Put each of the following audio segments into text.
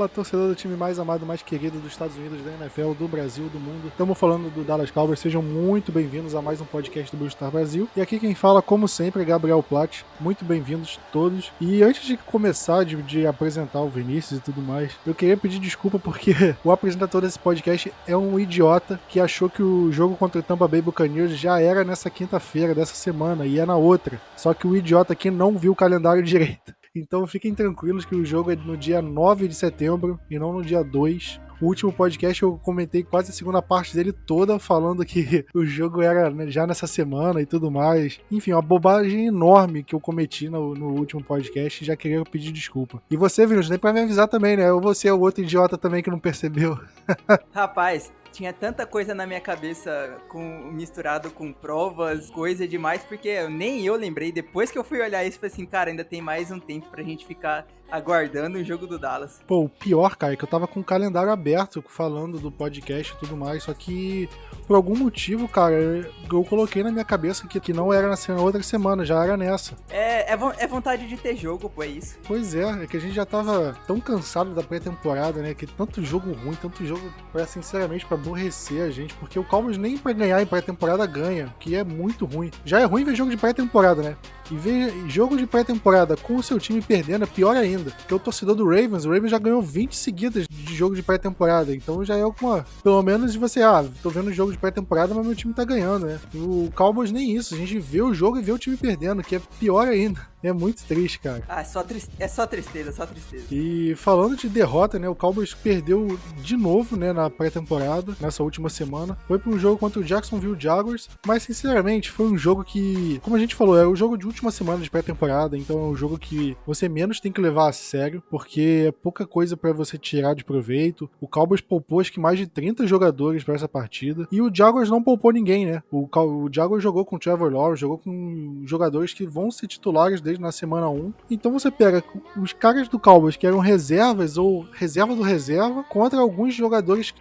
Fala, torcedor do time mais amado, mais querido dos Estados Unidos, da NFL, do Brasil, do mundo. Estamos falando do Dallas Cowboys. Sejam muito bem-vindos a mais um podcast do Blue Star Brasil. E aqui quem fala, como sempre, é Gabriel Platt. Muito bem-vindos todos. E antes de começar de apresentar o Vinícius e tudo mais, eu queria pedir desculpa porque o apresentador desse podcast é um idiota que achou que o jogo contra o Tampa Bay Buccaneers já era nessa quinta-feira dessa semana e é na outra. Só que o idiota aqui não viu o calendário direito. Então fiquem tranquilos que o jogo é no dia 9 de setembro e não no dia 2. O último podcast eu comentei quase a segunda parte dele toda falando que o jogo era já nessa semana e tudo mais. Enfim, uma bobagem enorme que eu cometi no último podcast e já queria pedir desculpa. E você, Vinícius, nem pra me avisar também, né? Ou você é o outro idiota também que não percebeu. Rapaz, tinha tanta coisa na minha cabeça misturado com provas, coisa demais, porque nem eu lembrei. Depois que eu fui olhar isso, falei assim, cara, ainda tem mais um tempo pra gente ficar aguardando o jogo do Dallas. Pô, o pior, cara, é que eu tava com o calendário aberto, falando do podcast e tudo mais, só que por algum motivo, cara, eu coloquei na minha cabeça que não era na outra semana, já era nessa. É vontade de ter jogo, pô, é isso. Pois é que a gente já tava tão cansado da pré-temporada, né, que tanto jogo ruim, tanto jogo, sinceramente, pra aborrecer a gente, porque o Cowboys nem pra ganhar em pré-temporada ganha, que é muito ruim. Já é ruim ver jogo de pré-temporada, né? E ver jogo de pré-temporada com o seu time perdendo é pior ainda. Porque o torcedor do Ravens, o Ravens já ganhou 20 seguidas de jogo de pré-temporada. Então já é alguma... Pelo menos você, tô vendo o jogo de pré-temporada, mas meu time tá ganhando, né? E o Cowboys nem isso. A gente vê o jogo e vê o time perdendo, que é pior ainda. É muito triste, cara. É só tristeza, só tristeza. E falando de derrota, né? O Cowboys perdeu de novo, né? Na pré-temporada, nessa última semana. Foi para um jogo contra o Jacksonville Jaguars. Mas, sinceramente, foi um jogo que, como a gente falou, é o jogo de última semana de pré-temporada. Então é um jogo que você menos tem que levar a sério, porque é pouca coisa para você tirar de proveito. O Cowboys poupou acho que mais de 30 jogadores para essa partida. E o Jaguars não poupou ninguém, né? O Jaguars jogou com o Trevor Lawrence, jogou com jogadores que vão ser titulares desde na semana 1. Então você pega os caras do Cowboys que eram reservas ou reserva do reserva contra alguns jogadores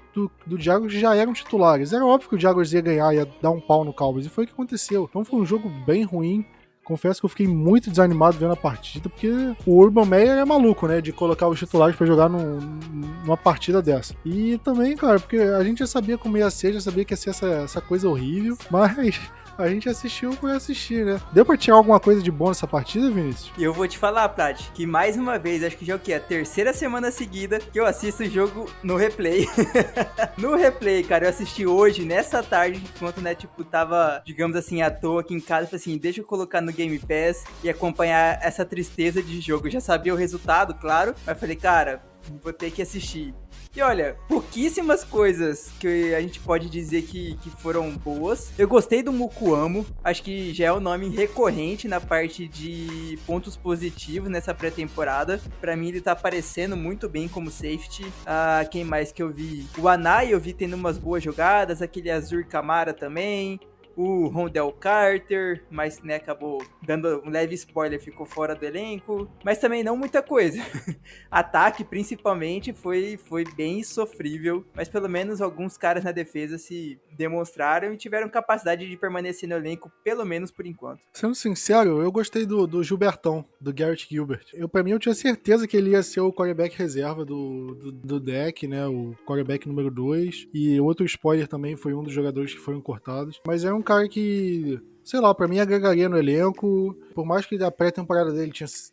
do Jaguars que já eram titulares. Era óbvio que o Jaguars ia ganhar, ia dar um pau no Cowboys, e foi o que aconteceu. Então foi um jogo bem ruim. Confesso que eu fiquei muito desanimado vendo a partida, porque o Urban Meyer é maluco, né, de colocar os titulares pra jogar numa partida dessa. E também, cara, porque a gente já sabia como ia ser, já sabia que ia ser essa coisa horrível, mas a gente assistiu por assistir, né? Deu pra tirar alguma coisa de bom nessa partida, Vinícius? E eu vou te falar, Prat, que mais uma vez, acho que já é o quê? A terceira semana seguida que eu assisto o jogo no replay. No replay, cara, eu assisti hoje, nessa tarde, enquanto, né, tipo, tava, digamos assim, à toa aqui em casa. Falei assim, deixa eu colocar no Game Pass e acompanhar essa tristeza de jogo. Eu já sabia o resultado, claro, mas falei, cara, vou ter que assistir. E olha, pouquíssimas coisas que a gente pode dizer que foram boas. Eu gostei do Mukuamo, acho que já é o nome recorrente na parte de pontos positivos nessa pré-temporada. Pra mim ele tá aparecendo muito bem como safety. Quem mais que eu vi? O Anai eu vi tendo umas boas jogadas, aquele Azur Kamara também. O Rondell Carter, mas, né, acabou dando um leve spoiler, ficou fora do elenco, mas também não muita coisa. Ataque, principalmente, foi bem sofrível, mas pelo menos alguns caras na defesa se demonstraram e tiveram capacidade de permanecer no elenco, pelo menos por enquanto. Sendo sincero, eu gostei do Gilbertão, do Garrett Gilbert. Pra mim, eu tinha certeza que ele ia ser o quarterback reserva do deck, né, o quarterback número 2, e outro spoiler também foi um dos jogadores que foram cortados, mas era um cara que, sei lá, pra mim agregaria no elenco. Por mais que a pré-temporada dele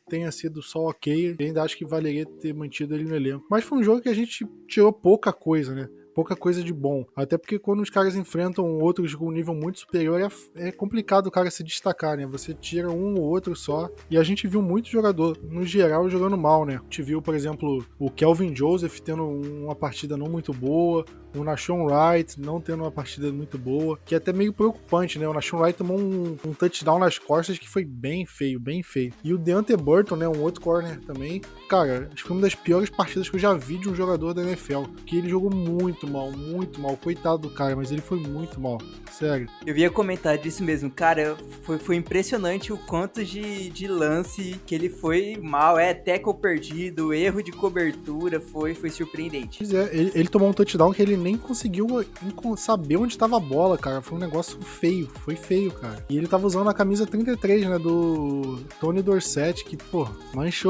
tenha sido só ok, eu ainda acho que valeria ter mantido ele no elenco. Mas foi um jogo que a gente tirou pouca coisa, né? Pouca coisa de bom. Até porque quando os caras enfrentam outros com um nível muito superior, é complicado o cara se destacar, né? Você tira um ou outro só. E a gente viu muito jogador, no geral, jogando mal, né? A gente viu, por exemplo, o Kelvin Joseph tendo uma partida não muito boa, o Nahshon Wright não tendo uma partida muito boa, que é até meio preocupante, né? O Nahshon Wright tomou um touchdown nas costas que foi bem feio, bem feio. E o Deontay Burton, né? Um outro corner também. Cara, acho que foi uma das piores partidas que eu já vi de um jogador da NFL, que ele jogou muito mal, coitado do cara, mas ele foi muito mal, sério. Eu ia comentar disso mesmo, cara, foi impressionante o quanto de lance que ele foi mal, tackle perdido, erro de cobertura, foi surpreendente. Pois é, ele tomou um touchdown que ele nem conseguiu saber onde estava a bola, cara. Foi um negócio feio, foi feio, cara. E ele tava usando a camisa 33, né, do Tony Dorsett, que, pô, mancha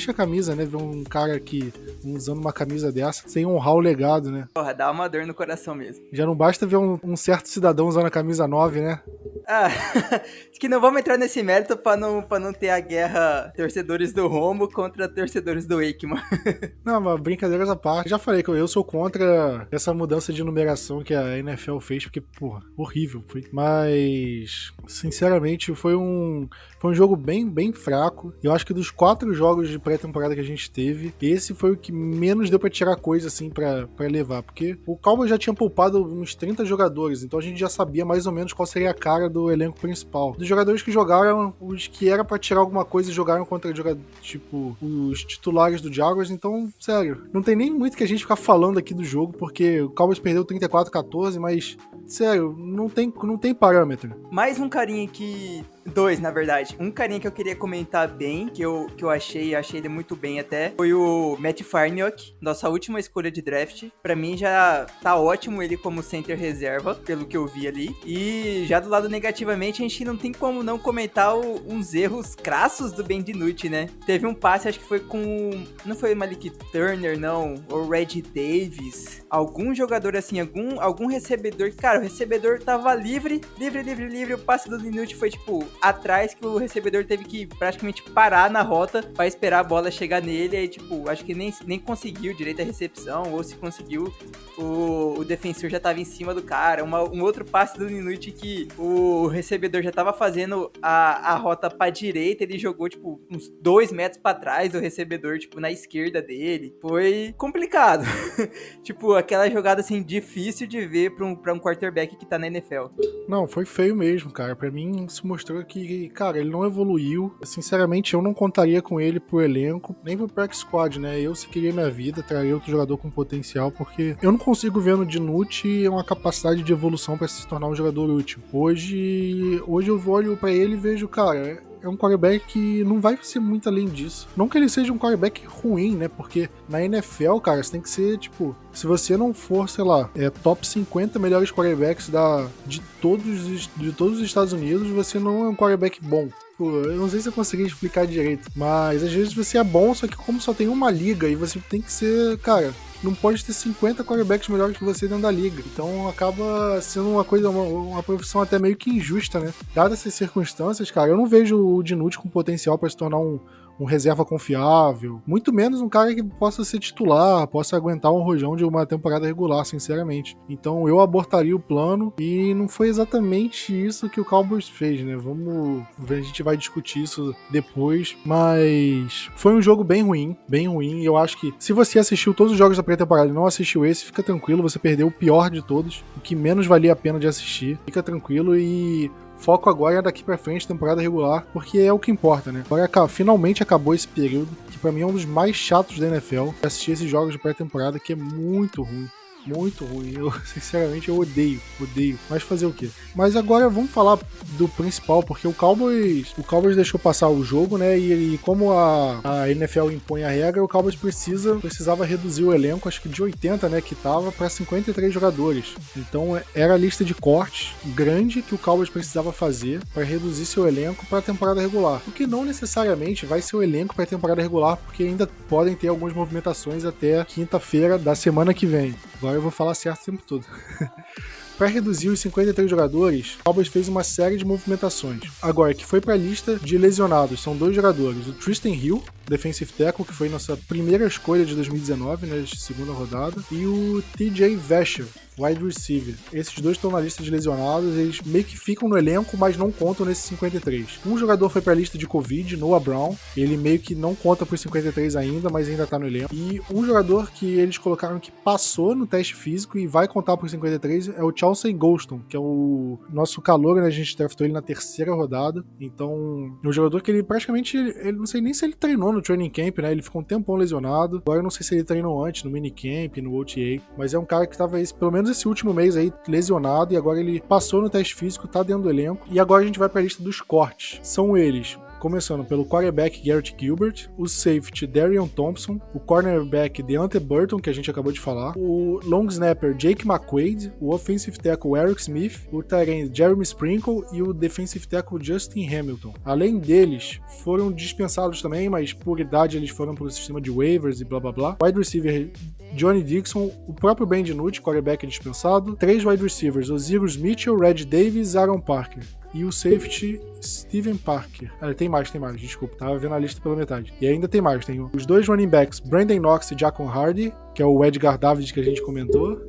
a camisa, né, ver um cara aqui usando uma camisa dessa, sem honrar o legado, né. Porra, dá uma dor no coração mesmo. Já não basta ver um certo cidadão usando a camisa 9, né. Ah, que não vamos entrar nesse mérito pra não ter a guerra torcedores do Romo contra torcedores do Aikman. Não, mas brincadeiras à parte. Já falei que eu sou contra essa mudança de numeração que a NFL fez, porque, porra, horrível. Mas, sinceramente, foi um jogo bem fraco. Eu acho que dos 4 jogos de pré-temporada que a gente teve, esse foi o que menos deu pra tirar coisa, assim, pra levar. Porque o Cowboys já tinha poupado uns 30 jogadores, então a gente já sabia mais ou menos qual seria a cara do elenco principal. Dos jogadores que jogaram, os que era pra tirar alguma coisa jogaram contra tipo os titulares do Jaguars, então, sério, não tem nem muito que a gente ficar falando aqui do jogo, porque o Cowboys perdeu 34-14, mas, sério, não tem parâmetro. Mais um carinha que... 2, na verdade. Um carinha que eu queria comentar bem, que eu achei ele muito bem até, foi o Matt Farniok, nossa última escolha de draft. Pra mim já tá ótimo ele como center reserva, pelo que eu vi ali. E já do lado negativamente, a gente não tem como não comentar uns erros crassos do Ben DiNucci, né? Teve um passe, acho que foi com... Não foi o Malik Turner, não. Ou Red Davis. Algum jogador assim, algum recebedor. Cara, o recebedor tava livre. O passe do DiNucci foi tipo... atrás, que o recebedor teve que praticamente parar na rota pra esperar a bola chegar nele, aí tipo, acho que nem conseguiu direito a recepção, ou se conseguiu, o defensor já tava em cima do cara. Um outro passe do DiNucci que o recebedor já tava fazendo a rota pra direita, ele jogou tipo uns 2 metros pra trás do recebedor, tipo, na esquerda dele. Foi complicado. Tipo, aquela jogada assim, difícil de ver pra um quarterback que tá na NFL. Não, foi feio mesmo, cara. Pra mim, isso mostrou que, cara, ele não evoluiu. Sinceramente, eu não contaria com ele pro elenco, nem pro practice squad, né? Eu, se queria minha vida, traria outro jogador com potencial, porque eu não consigo ver no DiNucci uma capacidade de evolução pra se tornar um jogador útil. Hoje eu olho pra ele e vejo, cara, é um quarterback que não vai ser muito além disso. Não que ele seja um quarterback ruim, né? Porque na NFL, cara, você tem que ser, tipo... Se você não for, sei lá, top 50 melhores quarterbacks de todos os Estados Unidos, você não é um quarterback bom. Pô, eu não sei se eu consegui explicar direito, mas às vezes você é bom, só que como só tem uma liga e você tem que ser, cara... Não pode ter 50 quarterbacks melhores que você dentro da liga. Então acaba sendo uma profissão até meio que injusta, né? Dadas essas circunstâncias, cara, eu não vejo o DiNucci com potencial para se tornar um reserva confiável, muito menos um cara que possa ser titular, possa aguentar um rojão de uma temporada regular, sinceramente. Então eu abortaria o plano e não foi exatamente isso que o Cowboys fez, né? Vamos ver, a gente vai discutir isso depois, mas foi um jogo bem ruim. Eu acho que se você assistiu todos os jogos da pré-temporada e não assistiu esse, fica tranquilo, você perdeu o pior de todos, o que menos valia a pena de assistir. Fica tranquilo e foco agora é daqui pra frente, temporada regular, porque é o que importa, né? Agora finalmente acabou esse período, que pra mim é um dos mais chatos da NFL, assistir esses jogos de pré-temporada, que é muito ruim. Muito ruim, sinceramente eu odeio, mas fazer o quê? Mas agora vamos falar do principal, porque o Cowboys deixou passar o jogo, né, e como a NFL impõe a regra, o Cowboys precisava reduzir o elenco, acho que de 80, né, que tava, para 53 jogadores, então era a lista de cortes grande que o Cowboys precisava fazer para reduzir seu elenco para a temporada regular, o que não necessariamente vai ser o elenco para a temporada regular, porque ainda podem ter algumas movimentações até quinta-feira da semana que vem. Agora eu vou falar certo o tempo todo. Para reduzir os 53 jogadores, o Cowboys fez uma série de movimentações. Agora, que foi para a lista de lesionados, são 2 jogadores. O Tristan Hill, defensive tackle, que foi nossa primeira escolha de 2019, né, de segunda rodada. E o TJ Vasher, wide receiver. Esses 2 estão na lista de lesionados, eles meio que ficam no elenco, mas não contam nesses 53. Um jogador foi para a lista de Covid, Noah Brown. Ele meio que não conta para os 53 ainda, mas ainda tá no elenco. E um jogador que eles colocaram que passou no teste físico e vai contar para os 53 é o Chauncey Golston, que é o nosso calouro, né? A gente draftou ele na 3ª rodada. Então, é um jogador que ele praticamente, ele não sei nem se ele treinou no training camp, né? Ele ficou um tempão lesionado. Agora eu não sei se ele treinou antes, no minicamp, no OTA, mas é um cara que tava pelo menos esse último mês aí lesionado, e agora ele passou no teste físico, tá dentro do elenco. E agora a gente vai pra lista dos cortes. São eles: começando pelo quarterback Garrett Gilbert, o safety Darian Thompson, o cornerback Deontay Burton, que a gente acabou de falar, o long snapper Jake McQuaid, o offensive tackle Eric Smith, o tight end Jeremy Sprinkle e o defensive tackle Justin Hamilton. Além deles, foram dispensados também, mas por idade eles foram para o sistema de waivers e blá blá blá. Wide receiver Johnny Dixon, o próprio Ben DiNucci, quarterback dispensado, 3 wide receivers, Osiris Mitchell, Red Davis, Aaron Parker. E o safety Steven Parker. Tem mais, desculpa, tava vendo a lista pela metade. E ainda tem mais, tem os 2 running backs, Brandon Knox e Jacon Hardy, que é o Edgar David que a gente comentou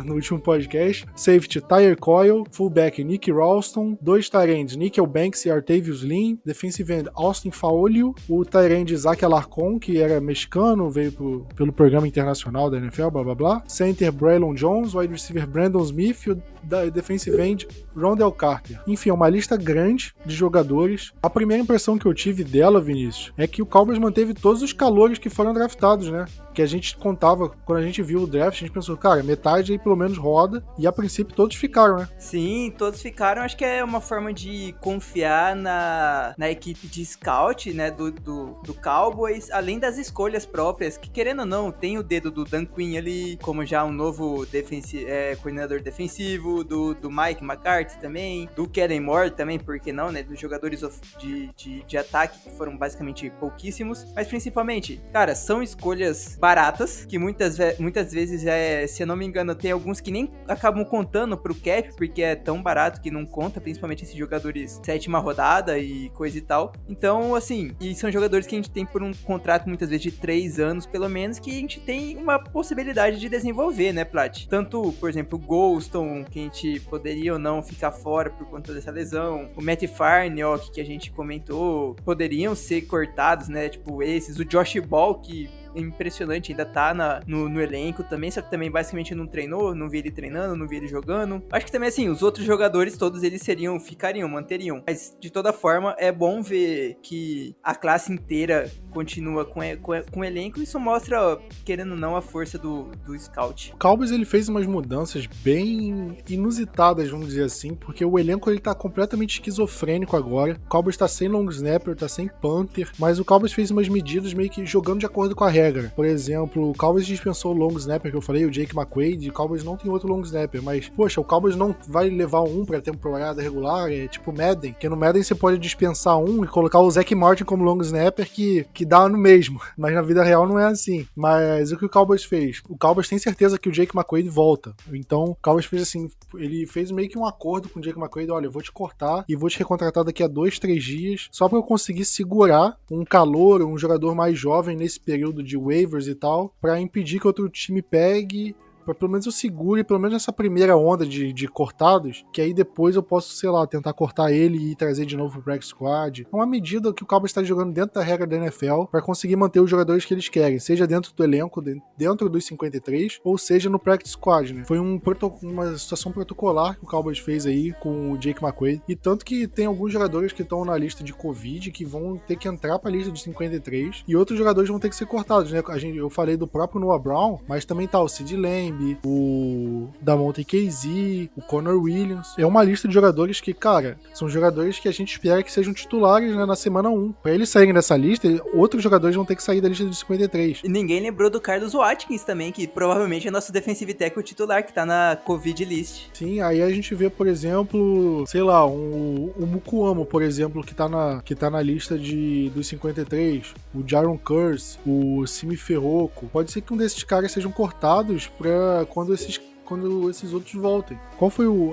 no último podcast. Safety Tyler Coyle, fullback Nick Ralston, 2 tight ends Nickel Banks e Artavius Lin, defensive end Austin Faolio, o tight end Isaac Alarcon, que era mexicano, veio pelo programa internacional da NFL, blá blá blá. Center Braylon Jones, wide receiver Brandon Smith e o defensive end Rondell Carter. Enfim, é uma lista grande de jogadores. A primeira impressão que eu tive dela, Vinícius, é que o Cowboys manteve todos os calouros que foram draftados, né? Que a gente contava, quando a gente viu o draft, a gente pensou, cara, metade aí pelo menos roda, e a princípio todos ficaram, né? Sim, todos ficaram. Acho que é uma forma de confiar na equipe de scout, né, do Cowboys, além das escolhas próprias, que querendo ou não, tem o dedo do Dan Quinn ali, como já um novo coordenador defensivo, do Mike McCarthy também, do Kellen Moore também, por que não, né, dos jogadores de ataque, que foram basicamente pouquíssimos, mas principalmente, cara, são escolhas baratas, que muitas vezes, se eu não me engano, tem alguns que nem acabam contando pro cap, porque é tão barato que não conta, principalmente esses jogadores 7ª rodada e coisa e tal. Então, assim, e são jogadores que a gente tem por um contrato muitas vezes de 3 anos, pelo menos, que a gente tem uma possibilidade de desenvolver, né, Plat? Tanto, por exemplo, o Golston, que a gente poderia ou não ficar fora por conta dessa lesão, o Matt Farniok, que a gente comentou, poderiam ser cortados, né, tipo esses, o Josh Ball, que impressionante, ainda tá no elenco também, só que também basicamente não treinou, não vi ele treinando, não vi ele jogando. Acho que também, assim, os outros jogadores, todos eles manteriam. Mas, de toda forma, é bom ver que a classe inteira continua com o elenco, e isso mostra, querendo ou não, a força do scout. O Cowboys, ele fez umas mudanças bem inusitadas, vamos dizer assim, porque o elenco, ele tá completamente esquizofrênico agora. O Cowboys tá sem long snapper, tá sem punter, mas o Cowboys fez umas medidas meio que jogando de acordo com a regra. Por exemplo, o Cowboys dispensou o long snapper que eu falei, o Jake McQuaid, e o Cowboys não tem outro long snapper, mas, poxa, o Cowboys não vai levar um pra temporada regular, é tipo Madden, porque no Madden você pode dispensar um e colocar o Zach Martin como long snapper que dá no mesmo, mas na vida real não é assim. Mas o que o Cowboys fez? O Cowboys tem certeza que o Jake McQuaid volta, então o Cowboys fez assim, ele fez meio que um acordo com o Jake McQuaid, olha, eu vou te cortar e vou te recontratar daqui a 2-3 dias, só pra eu conseguir segurar um calouro, um jogador mais jovem nesse período de waivers e tal, pra impedir que outro time pegue, pra pelo menos eu segure, pelo menos essa primeira onda de cortados, que aí depois eu posso, sei lá, tentar cortar ele e trazer de novo pro practice squad. É uma medida que o Cowboys está jogando dentro da regra da NFL pra conseguir manter os jogadores que eles querem, seja dentro do elenco, dentro dos 53, ou seja no practice squad, né? Foi uma situação protocolar que o Cowboys fez aí com o Jake McQuaid, e tanto que tem alguns jogadores que estão na lista de Covid que vão ter que entrar pra lista de 53, e outros jogadores vão ter que ser cortados, né? Eu falei do próprio Noah Brown, mas também tá o Sid Lamb, o Damonte Casey, o Connor Williams. É uma lista de jogadores que, cara, são jogadores que a gente espera que sejam titulares, né, na semana 1. Pra eles saírem dessa lista, outros jogadores vão ter que sair da lista de 53. E ninguém lembrou do Carlos Watkins também, que provavelmente é nosso defensive tackle titular, que tá na Covid list. Sim, aí a gente vê, por exemplo, sei lá, o Mukuamo, por exemplo, que tá na lista dos 53, o Jaron Curse, o Simi Ferroco. Pode ser que um desses caras sejam cortados pra quando esses outros voltem.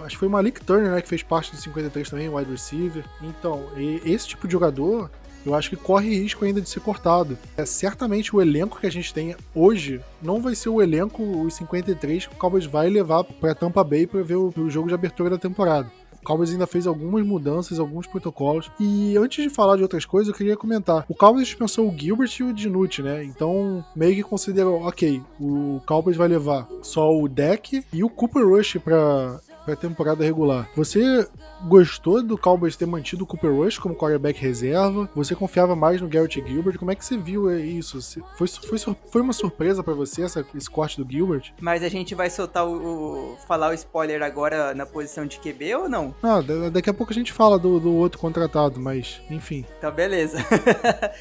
Acho que foi o Malik Turner, né, que fez parte do 53 também, o wide receiver. Então, esse tipo de jogador, eu acho que corre risco ainda de ser cortado. Certamente o elenco que a gente tem hoje não vai ser o elenco, os 53, que o Cowboys vai levar pra Tampa Bay pra ver o jogo de abertura da temporada. O Cowboys ainda fez algumas mudanças, alguns protocolos. E antes de falar de outras coisas, eu queria comentar. O Cowboys dispensou o Gilbert e o DiNucci, né? Então, meio que considerou, ok, o Cowboys vai levar só o Dak e o Cooper Rush pra temporada regular. Você gostou do Cowboys ter mantido o Cooper Rush como quarterback reserva? Você confiava mais no Garrett Gilbert? Como é que você viu isso? Foi uma surpresa pra você esse corte do Gilbert? Mas a gente vai soltar falar o spoiler agora na posição de QB ou não? Ah, daqui a pouco a gente fala do outro contratado, mas enfim. Tá, beleza.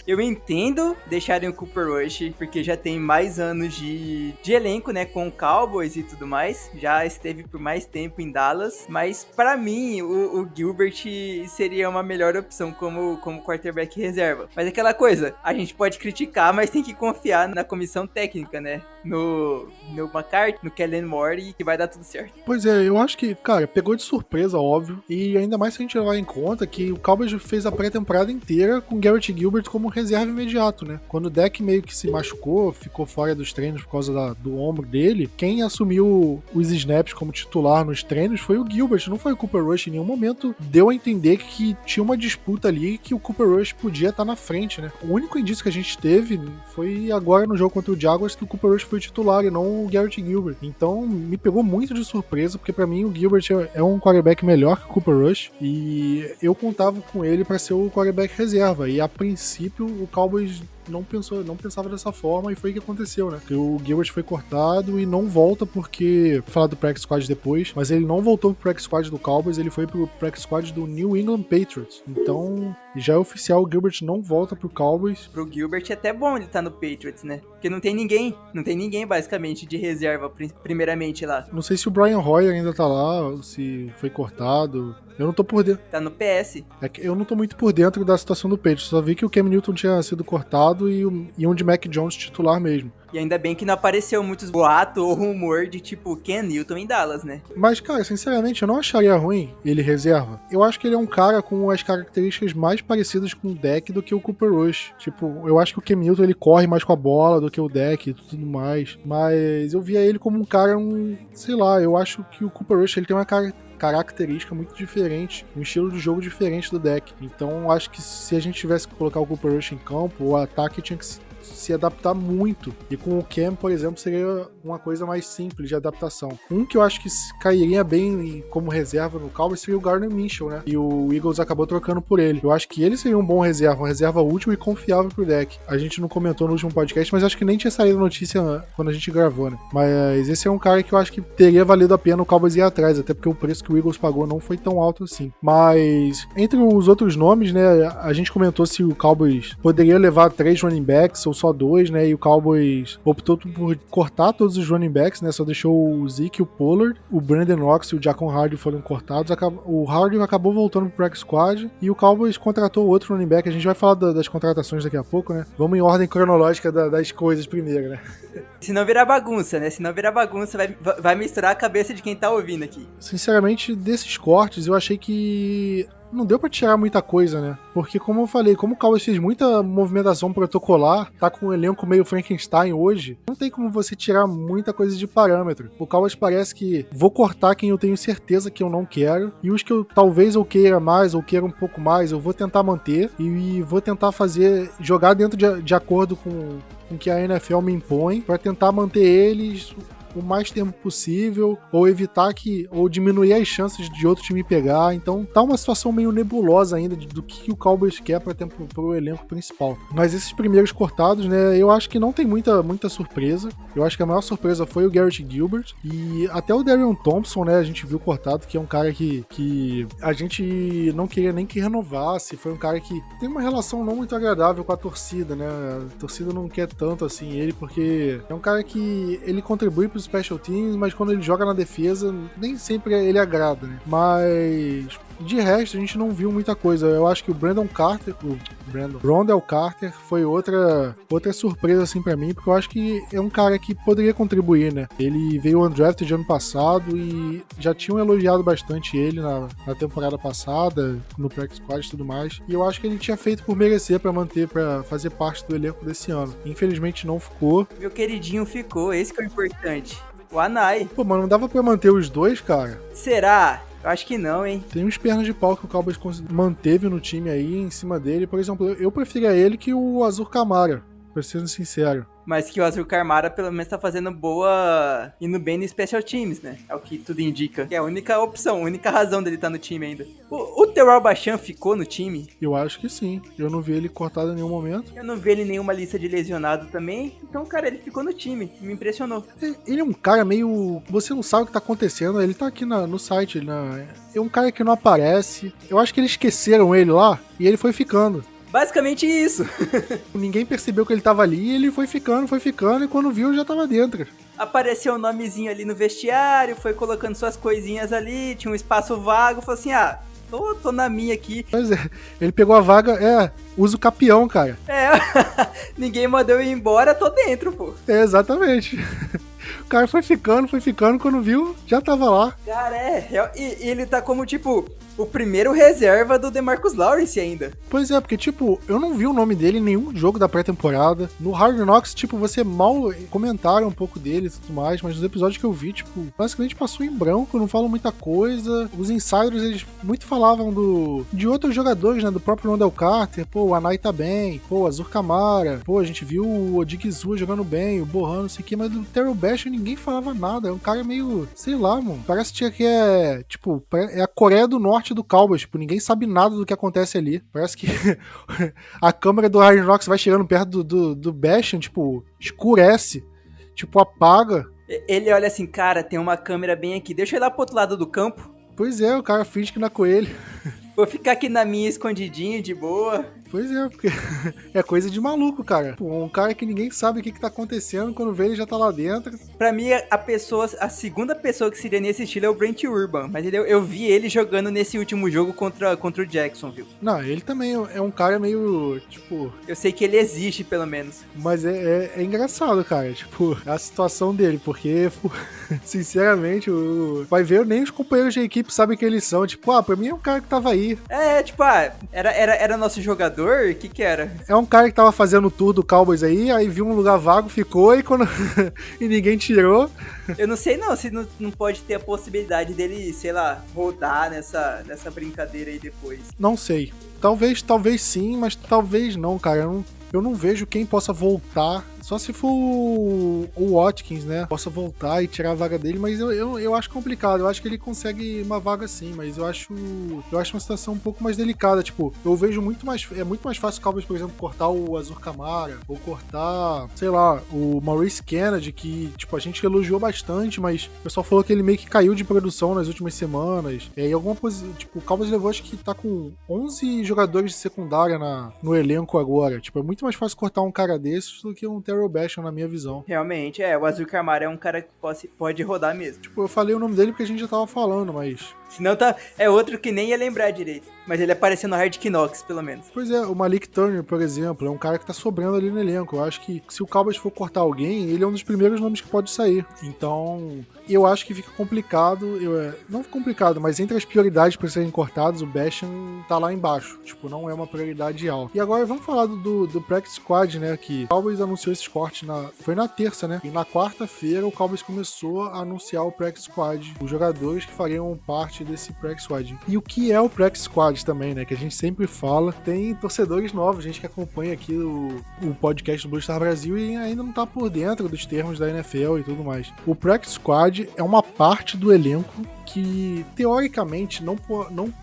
Eu entendo deixarem o Cooper Rush, porque já tem mais anos de elenco, né, com o Cowboys e tudo mais. Já esteve por mais tempo em Dallas, mas pra mim o Gilbert seria uma melhor opção como quarterback reserva. Mas aquela coisa, a gente pode criticar, mas tem que confiar na comissão técnica, né? No McCarthy, no Kellen Moore, que vai dar tudo certo. Pois é, eu acho que, cara, pegou de surpresa, óbvio, e ainda mais se a gente levar em conta que o Cowboys fez a pré-temporada inteira com o Garrett Gilbert como reserva imediato, né? Quando o Dak meio que se machucou, ficou fora dos treinos por causa do ombro dele, quem assumiu os snaps como titular nos treinos foi o Gilbert, não foi o Cooper Rush. Em nenhum momento deu a entender que tinha uma disputa ali que o Cooper Rush podia estar na frente, né? O único indício que a gente teve foi agora no jogo contra o Jaguars que o Cooper Rush foi titular e não o Garrett Gilbert. Então me pegou muito de surpresa, porque pra mim o Gilbert é um quarterback melhor que o Cooper Rush e eu contava com ele pra ser o quarterback reserva. E a princípio o Cowboys não pensava dessa forma, e foi o que aconteceu, né? Que o Gilbert foi cortado e não volta porque, vou falar do practice squad depois, mas ele não voltou pro practice squad do Cowboys, ele foi pro practice squad do New England Patriots. Então, já é oficial, o Gilbert não volta pro Cowboys. Pro Gilbert é até bom ele tá no Patriots, né? Porque não tem ninguém basicamente de reserva, primeiramente lá. Não sei se o Brian Hoyer ainda tá lá, ou se foi cortado. Eu não tô por dentro. Tá no PS. É que eu não tô muito por dentro da situação do Patriots. Só vi que o Cam Newton tinha sido cortado e um de Mac Jones titular mesmo. E ainda bem que não apareceu muitos boatos ou rumor de tipo Cam Newton em Dallas, né? Mas, cara, sinceramente, eu não acharia ruim ele reserva. Eu acho que ele é um cara com as características mais parecidas com o Dak do que o Cooper Rush. Tipo, eu acho que o Cam Newton ele corre mais com a bola do que o Dak e tudo mais. Mas eu via ele como um cara, sei lá, eu acho que o Cooper Rush ele tem uma característica muito diferente, um estilo de jogo diferente do Dak. Então acho que se a gente tivesse que colocar o Cooper Rush em campo, o ataque tinha que se adaptar muito. E com o Cam, por exemplo, seria uma coisa mais simples de adaptação. Um que eu acho que cairia bem como reserva no Cowboys seria o Gardner Minshew, né? E o Eagles acabou trocando por ele. Eu acho que ele seria um bom reserva, uma reserva útil e confiável pro Dak. A gente não comentou no último podcast, mas acho que nem tinha saído notícia quando a gente gravou, né? Mas esse é um cara que eu acho que teria valido a pena o Cowboys ir atrás, até porque o preço que o Eagles pagou não foi tão alto assim. Mas entre os outros nomes, né, a gente comentou se o Cowboys poderia levar 3 running backs ou só 2, né? E o Cowboys optou por cortar todos os running backs, né? Só deixou o Zeke, o Pollard, o Brandon Knox e o Jacon Hardy foram cortados. O Hardy acabou voltando pro practice squad e o Cowboys contratou outro running back. A gente vai falar das contratações daqui a pouco, né? Vamos em ordem cronológica das coisas primeiro, né? Se não virar bagunça, né? Se não virar bagunça, vai misturar a cabeça de quem tá ouvindo aqui. Sinceramente, desses cortes, eu achei que não deu pra tirar muita coisa, né? Porque, como eu falei, como o Cowboys fez muita movimentação protocolar, tá com um elenco meio Frankenstein hoje, não tem como você tirar muita coisa de parâmetro. O Cowboys parece que vou cortar quem eu tenho certeza que eu não quero, e os que talvez eu queira mais ou queira um pouco mais, eu vou tentar manter e vou tentar jogar dentro de acordo com o que a NFL me impõe, pra tentar manter eles o mais tempo possível, ou evitar ou diminuir as chances de outro time pegar. Então tá uma situação meio nebulosa ainda do que o Cowboys quer pro elenco principal. Mas esses primeiros cortados, né, eu acho que não tem muita surpresa. Eu acho que a maior surpresa foi o Garrett Gilbert e até o Darian Thompson, né, a gente viu cortado, que é um cara que a gente não queria nem que renovasse. Foi um cara que tem uma relação não muito agradável com a torcida, né? A torcida não quer tanto assim ele, porque é um cara que ele contribui pro special teams, mas quando ele joga na defesa, nem sempre ele agrada, né? Mas de resto, a gente não viu muita coisa. Eu acho que o Rondell Carter foi outra surpresa assim pra mim, porque eu acho que é um cara que poderia contribuir, né? Ele veio undrafted de ano passado e já tinham elogiado bastante ele na temporada passada, no practice squad e tudo mais. E eu acho que ele tinha feito por merecer pra fazer parte do elenco desse ano. Infelizmente não ficou. Meu queridinho ficou, esse que é o importante. O Anai. Pô, mas não dava pra manter os dois, cara? Será? Eu acho que não, hein? Tem uns pernas de pau que o Cowboys manteve no time aí, em cima dele. Por exemplo, eu preferia ele que o Azur Camara. pra ser sincero. Mas que o Azul Carmara pelo menos tá fazendo boa, indo bem no Special Teams, né? É o que tudo indica. Que é a única opção, a única razão dele estar no time ainda. O Terrell Bachchan ficou no time? Eu acho que sim. Eu não vi ele cortado em nenhum momento. Eu não vi ele em nenhuma lista de lesionado também. Então, cara, ele ficou no time. Me impressionou. Ele é um cara meio... Você não sabe o que tá acontecendo. Ele tá aqui no site. É um cara que não aparece. Eu acho que eles esqueceram ele lá e ele foi ficando. Basicamente isso. Ninguém percebeu que ele tava ali e ele foi ficando, e quando viu já tava dentro. Apareceu o nomezinho ali no vestiário, foi colocando suas coisinhas ali, tinha um espaço vago, falou assim, tô na minha aqui. Pois é, ele pegou a vaga, usa o capião, cara. Ninguém mandou eu ir embora, tô dentro, pô. Exatamente. O cara foi ficando, quando viu, já tava lá. Cara, e ele tá como, tipo, o primeiro reserva do DeMarcus Lawrence ainda. Pois é, porque, tipo, eu não vi o nome dele em nenhum jogo da pré-temporada. No Hard Knocks, tipo, você mal comentaram um pouco dele e tudo mais, mas nos episódios que eu vi, tipo, basicamente passou em branco, não falam muita coisa. Os insiders, eles muito falavam de outros jogadores, né, do próprio Wendell Carter. Pô, o Anai tá bem, pô, o Azur Camara, pô, a gente viu o Odigizua jogando bem, o Bohan, não sei o que, mas do Terrell Bachchan ninguém falava nada. É um cara meio, sei lá, mano, parece que é, tipo, é a Coreia do Norte do Cowboys, tipo, ninguém sabe nada do que acontece ali. Parece que a câmera do Hard Knocks vai chegando perto do Bachchan, tipo, escurece, tipo, apaga. Ele olha assim, cara, tem uma câmera bem aqui, deixa eu ir lá pro outro lado do campo. Pois é, o cara finge que não é coelho. Vou ficar aqui na minha escondidinho, de boa. Pois é, porque é coisa de maluco, cara. Pô, um cara que ninguém sabe o que tá acontecendo, quando vê ele já tá lá dentro. Pra mim, a segunda pessoa que seria nesse estilo é o Brent Urban, mas eu vi ele jogando nesse último jogo contra o Jacksonville. Não, ele também é um cara meio, tipo... Eu sei que ele existe, pelo menos. Mas é engraçado, cara, tipo, a situação dele, porque, sinceramente, vai ver, nem os companheiros de equipe sabem quem eles são. Tipo, pra mim é um cara que tava aí. Tipo, era nosso jogador? O que era? É um cara que tava fazendo o tour do Cowboys aí viu um lugar vago, ficou e quando e ninguém tirou. Eu não sei não, se não pode ter a possibilidade dele, sei lá, rodar nessa brincadeira aí depois. Não sei. Talvez sim, mas talvez não, cara. Eu não vejo quem possa voltar. Só se for o Watkins, né? Possa voltar e tirar a vaga dele, mas eu acho complicado. Eu acho que ele consegue uma vaga sim, mas eu acho uma situação um pouco mais delicada. Tipo, eu vejo é muito mais fácil o Cowboys, por exemplo, cortar o Azur Camara, ou cortar, sei lá, o Maurice Kennedy, que, tipo, a gente elogiou bastante, mas o pessoal falou que ele meio que caiu de produção nas últimas semanas. E alguma posição, tipo, o Cowboys levou, acho que tá com 11 jogadores de secundária no elenco agora. Tipo, é muito mais fácil cortar um cara desses do que um Terrell Bachchan, na minha visão. Realmente, o Azul Camara é um cara que pode rodar mesmo. Tipo, eu falei o nome dele porque a gente já tava falando, mas... Senão é outro que nem ia lembrar direito. Mas ele apareceu no Hard Knocks, pelo menos. Pois é, o Malik Turner, por exemplo, é um cara que tá sobrando ali no elenco. Eu acho que se o Cowboys for cortar alguém, ele é um dos primeiros nomes que pode sair. Então, eu acho que fica complicado. Não complicado, mas entre as prioridades para serem cortados, o Bachchan tá lá embaixo. Tipo, não é uma prioridade alta. E agora vamos falar do Practice Squad, né? Que o Cowboys anunciou esses cortes foi na terça, né? E na quarta-feira o Cowboys começou a anunciar o Practice Squad, os jogadores que fariam parte desse Practice Squad. E o que é o Practice Squad também, né? Que a gente sempre fala. Tem torcedores novos, gente que acompanha aqui o podcast do Blue Star Brasil e ainda não tá por dentro dos termos da NFL e tudo mais. O Practice Squad é uma parte do elenco que, teoricamente, não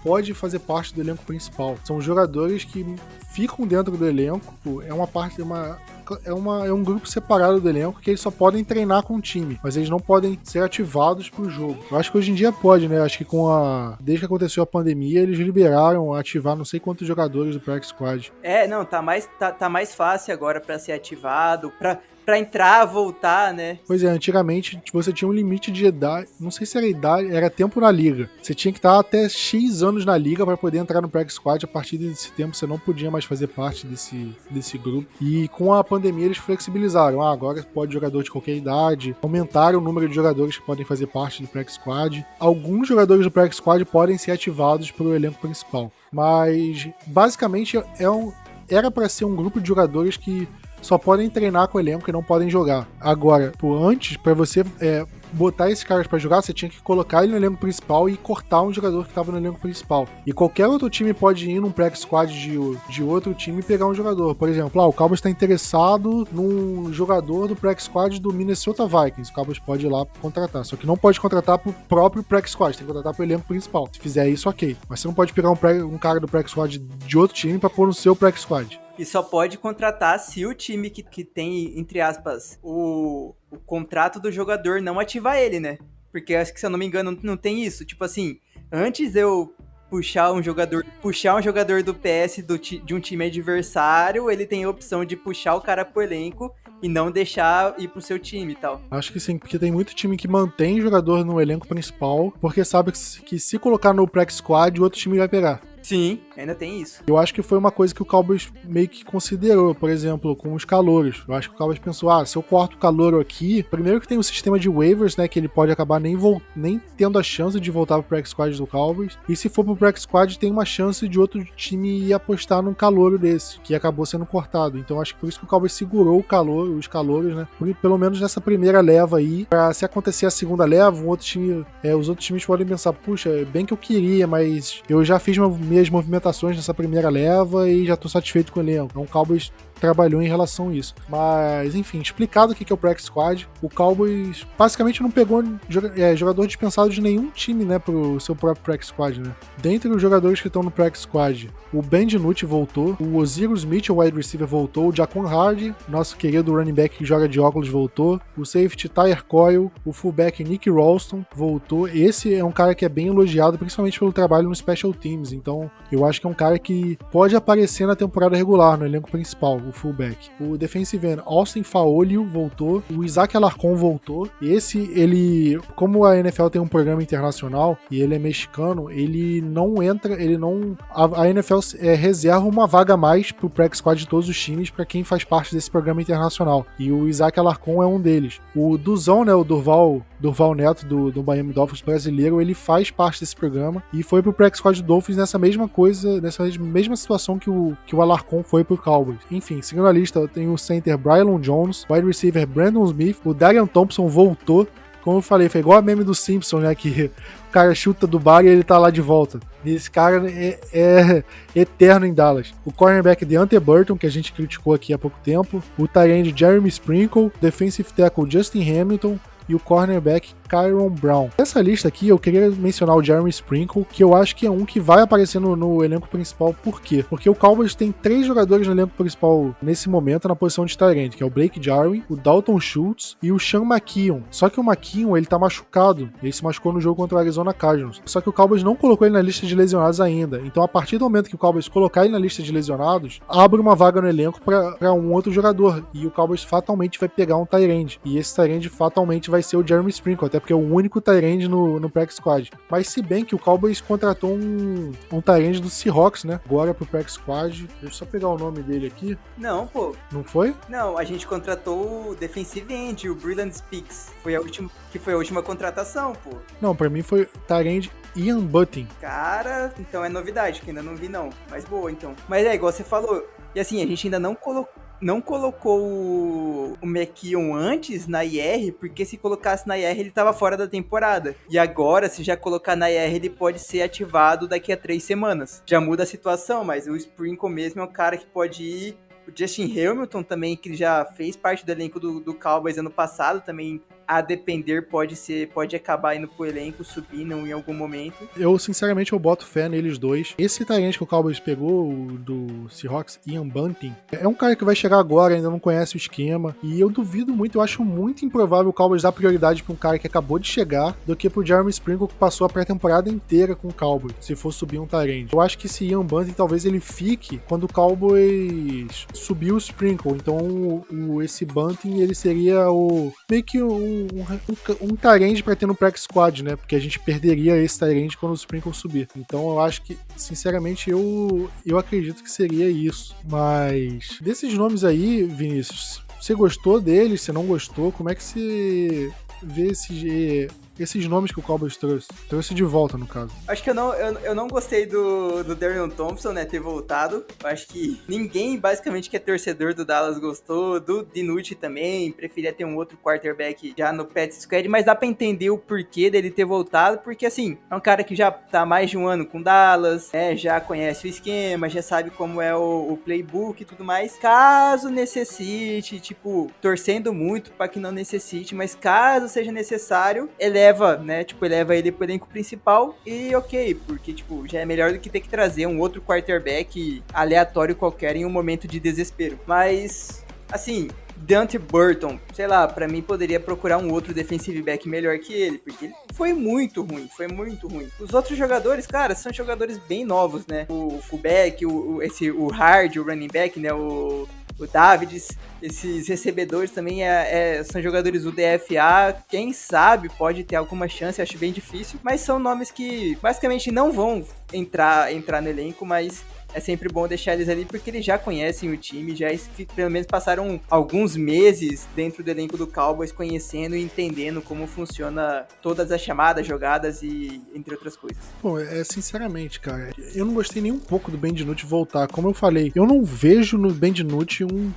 pode fazer parte do elenco principal. São jogadores que ficam dentro do elenco, é um grupo separado do elenco que eles só podem treinar com o time, mas eles não podem ser ativados pro jogo. Eu acho que hoje em dia pode, né? Acho que desde que aconteceu a pandemia, eles liberaram ativar não sei quantos jogadores do Practice Squad. Não, tá mais fácil agora pra ser ativado, pra entrar, voltar, né? Pois é, antigamente você tinha um limite de idade, não sei se era idade, era tempo na liga. Você tinha que estar até X anos na liga para poder entrar no Practice Squad. A partir desse tempo você não podia mais fazer parte desse grupo. E com a pandemia eles flexibilizaram. Agora pode jogador de qualquer idade. Aumentaram o número de jogadores que podem fazer parte do Practice Squad. Alguns jogadores do Practice Squad podem ser ativados para o elenco principal. Mas basicamente era para ser um grupo de jogadores que só podem treinar com o elenco e não podem jogar. Agora, antes, para você botar esses caras pra jogar, você tinha que colocar ele no elenco principal e cortar um jogador que tava no elenco principal. E qualquer outro time pode ir num practice squad de outro time e pegar um jogador. Por exemplo, o Cowboys tá interessado num jogador do practice squad do Minnesota Vikings. O Cowboys pode ir lá contratar. Só que não pode contratar pro próprio practice squad, tem que contratar pro elenco principal. Se fizer isso, ok. Mas você não pode pegar um cara do practice squad de outro time pra pôr no seu practice squad. E só pode contratar se o time que tem, entre aspas, o contrato do jogador não ativar ele, né? Porque acho que, se eu não me engano, não tem isso. Tipo assim, antes eu puxar um jogador do PS de um time adversário, ele tem a opção de puxar o cara pro elenco e não deixar ir pro seu time e tal. Acho que sim, porque tem muito time que mantém jogador no elenco principal, porque sabe que se colocar no practice squad, o outro time vai pegar. Sim, ainda tem isso. Eu acho que foi uma coisa que o Cowboys meio que considerou, por exemplo, com os calouros. Eu acho que o Cowboys pensou, se eu corto o calouro aqui, primeiro que tem o sistema de waivers, né, que ele pode acabar nem tendo a chance de voltar pro practice squad do Cowboys, e se for pro practice squad, tem uma chance de outro time ir apostar num calouro desse, que acabou sendo cortado. Então acho que por isso que o Cowboys segurou os calouros, né, pelo menos nessa primeira leva aí, pra se acontecer a segunda leva, os outros times podem pensar, puxa, bem que eu queria, mas eu já fiz minhas movimentações nessa primeira leva e já tô satisfeito com o elenco. Então o Cowboys trabalhou em relação a isso. Mas, enfim, explicado o que é o practice squad, o Cowboys basicamente não pegou jogador dispensado de nenhum time, né, pro seu próprio practice squad, né. Dentre os jogadores que estão no practice squad, o Ben DiNucci voltou, o Ozzie Smith, o wide receiver, voltou, o Jaquan Hardy, nosso querido running back que joga de óculos, voltou, o safety Tyler Coyle, o fullback Nick Ralston voltou. Esse é um cara que é bem elogiado, principalmente pelo trabalho no special teams, então eu acho que é um cara que pode aparecer na temporada regular, no elenco principal, o fullback. O defensive end Austin Faolio voltou, o Isaac Alarcon voltou. Ele, como a NFL tem um programa internacional e ele é mexicano, a NFL reserva uma vaga a mais pro practice squad de todos os times para quem faz parte desse programa internacional. E o Isaac Alarcon é um deles. O Duzão, né, o Durval Neto do Miami Dolphins brasileiro, ele faz parte desse programa e foi pro practice squad do Dolphins nessa mesma situação que o Alarcon foi pro Cowboys. Enfim, seguindo a lista, eu tenho o center Brylon Jones, wide receiver Brandon Smith, o Darian Thompson voltou. Como eu falei, foi igual a meme do Simpson, né, que o cara chuta do bar e ele tá lá de volta. E esse cara é eterno em Dallas. O cornerback Deontay Burton, que a gente criticou aqui há pouco tempo, o tight end Jeremy Sprinkle, defensive tackle Justin Hamilton e o cornerback Kyron Brown. Nessa lista aqui, eu queria mencionar o Jeremy Sprinkle, que eu acho que é um que vai aparecer no elenco principal. Por quê? Porque o Cowboys tem 3 jogadores no elenco principal nesse momento na posição de tight end, que é o Blake Jarwin, o Dalton Schultz e o Sean McKeon. Só que o McKeon, ele tá machucado. Ele se machucou no jogo contra o Arizona Cardinals. Só que o Cowboys não colocou ele na lista de lesionados ainda. Então, a partir do momento que o Cowboys colocar ele na lista de lesionados, abre uma vaga no elenco para um outro jogador. E o Cowboys fatalmente vai pegar um tight end. E esse tight end fatalmente vai ser o Jeremy Sprinkle, até porque é o único tight end no practice squad. Mas se bem que o Cowboys contratou um tight end do Seahawks, né? Agora pro practice squad. Deixa eu só pegar o nome dele aqui. Não, pô. Não foi? Não, a gente contratou o defensive end, o Brilliant Speaks. Foi a última contratação, pô. Não, pra mim foi tight end Ian Button. Cara, então é novidade, que ainda não vi não. Mas boa, então. Mas é igual você falou. E assim, a gente ainda não colocou o McKeon antes na IR, porque se colocasse na IR ele tava fora da temporada. E agora, se já colocar na IR, ele pode ser ativado daqui a 3 semanas. Já muda a situação, mas o Sprinkle mesmo é um cara que pode ir. O Justin Hamilton também, que já fez parte do elenco do Cowboys ano passado, também, a depender, pode acabar indo pro elenco, subindo em algum momento. Eu, sinceramente, eu boto fé neles dois. Esse tight end que o Cowboys pegou, do Seahawks, Ian Bunting, é um cara que vai chegar agora, ainda não conhece o esquema, e eu duvido muito, eu acho muito improvável o Cowboys dar prioridade pra um cara que acabou de chegar, do que pro Jeremy Sprinkle, que passou a pré-temporada inteira com o Cowboys, se for subir um tight end. Eu acho que esse Ian Bunting, talvez ele fique quando o Cowboys subir o Sprinkle. Então, esse Bunting, ele seria meio que um tight end pra ter no practice squad, né? Porque a gente perderia esse tight end quando o Sprinkle subir. Então eu acho que, sinceramente, eu acredito que seria isso. Mas desses nomes aí, Vinícius, você gostou deles? Você não gostou? Como é que você vê esses nomes que o Cowboys trouxe. Trouxe de volta, no caso. Acho que eu não gostei do Darion Thompson, né, ter voltado. Eu acho que ninguém, basicamente, que é torcedor do Dallas gostou. Do DiNucci também, preferia ter um outro quarterback já no Pets Squad, mas dá pra entender o porquê dele ter voltado, porque, assim, é um cara que já tá há mais de um ano com Dallas, né, já conhece o esquema, já sabe como é o playbook e tudo mais. Caso necessite, tipo, torcendo muito pra que não necessite, mas caso seja necessário, eleva ele pro elenco principal e ok, porque, tipo, já é melhor do que ter que trazer um outro quarterback aleatório qualquer em um momento de desespero. Mas, assim, Dante Burton, sei lá, pra mim poderia procurar um outro defensive back melhor que ele, porque ele foi muito ruim. Os outros jogadores, cara, são jogadores bem novos, né? O fullback, o hard, o running back, né? O Davids, esses recebedores também são jogadores do DFA, quem sabe pode ter alguma chance, acho bem difícil, mas são nomes que basicamente não vão entrar no elenco, mas é sempre bom deixar eles ali porque eles já conhecem o time, já pelo menos passaram alguns meses dentro do elenco do Cowboys conhecendo e entendendo como funciona todas as chamadas, jogadas e entre outras coisas. Pô, sinceramente, cara, eu não gostei nem um pouco do Ben DiNucci voltar. Como eu falei, eu não vejo no Ben DiNucci um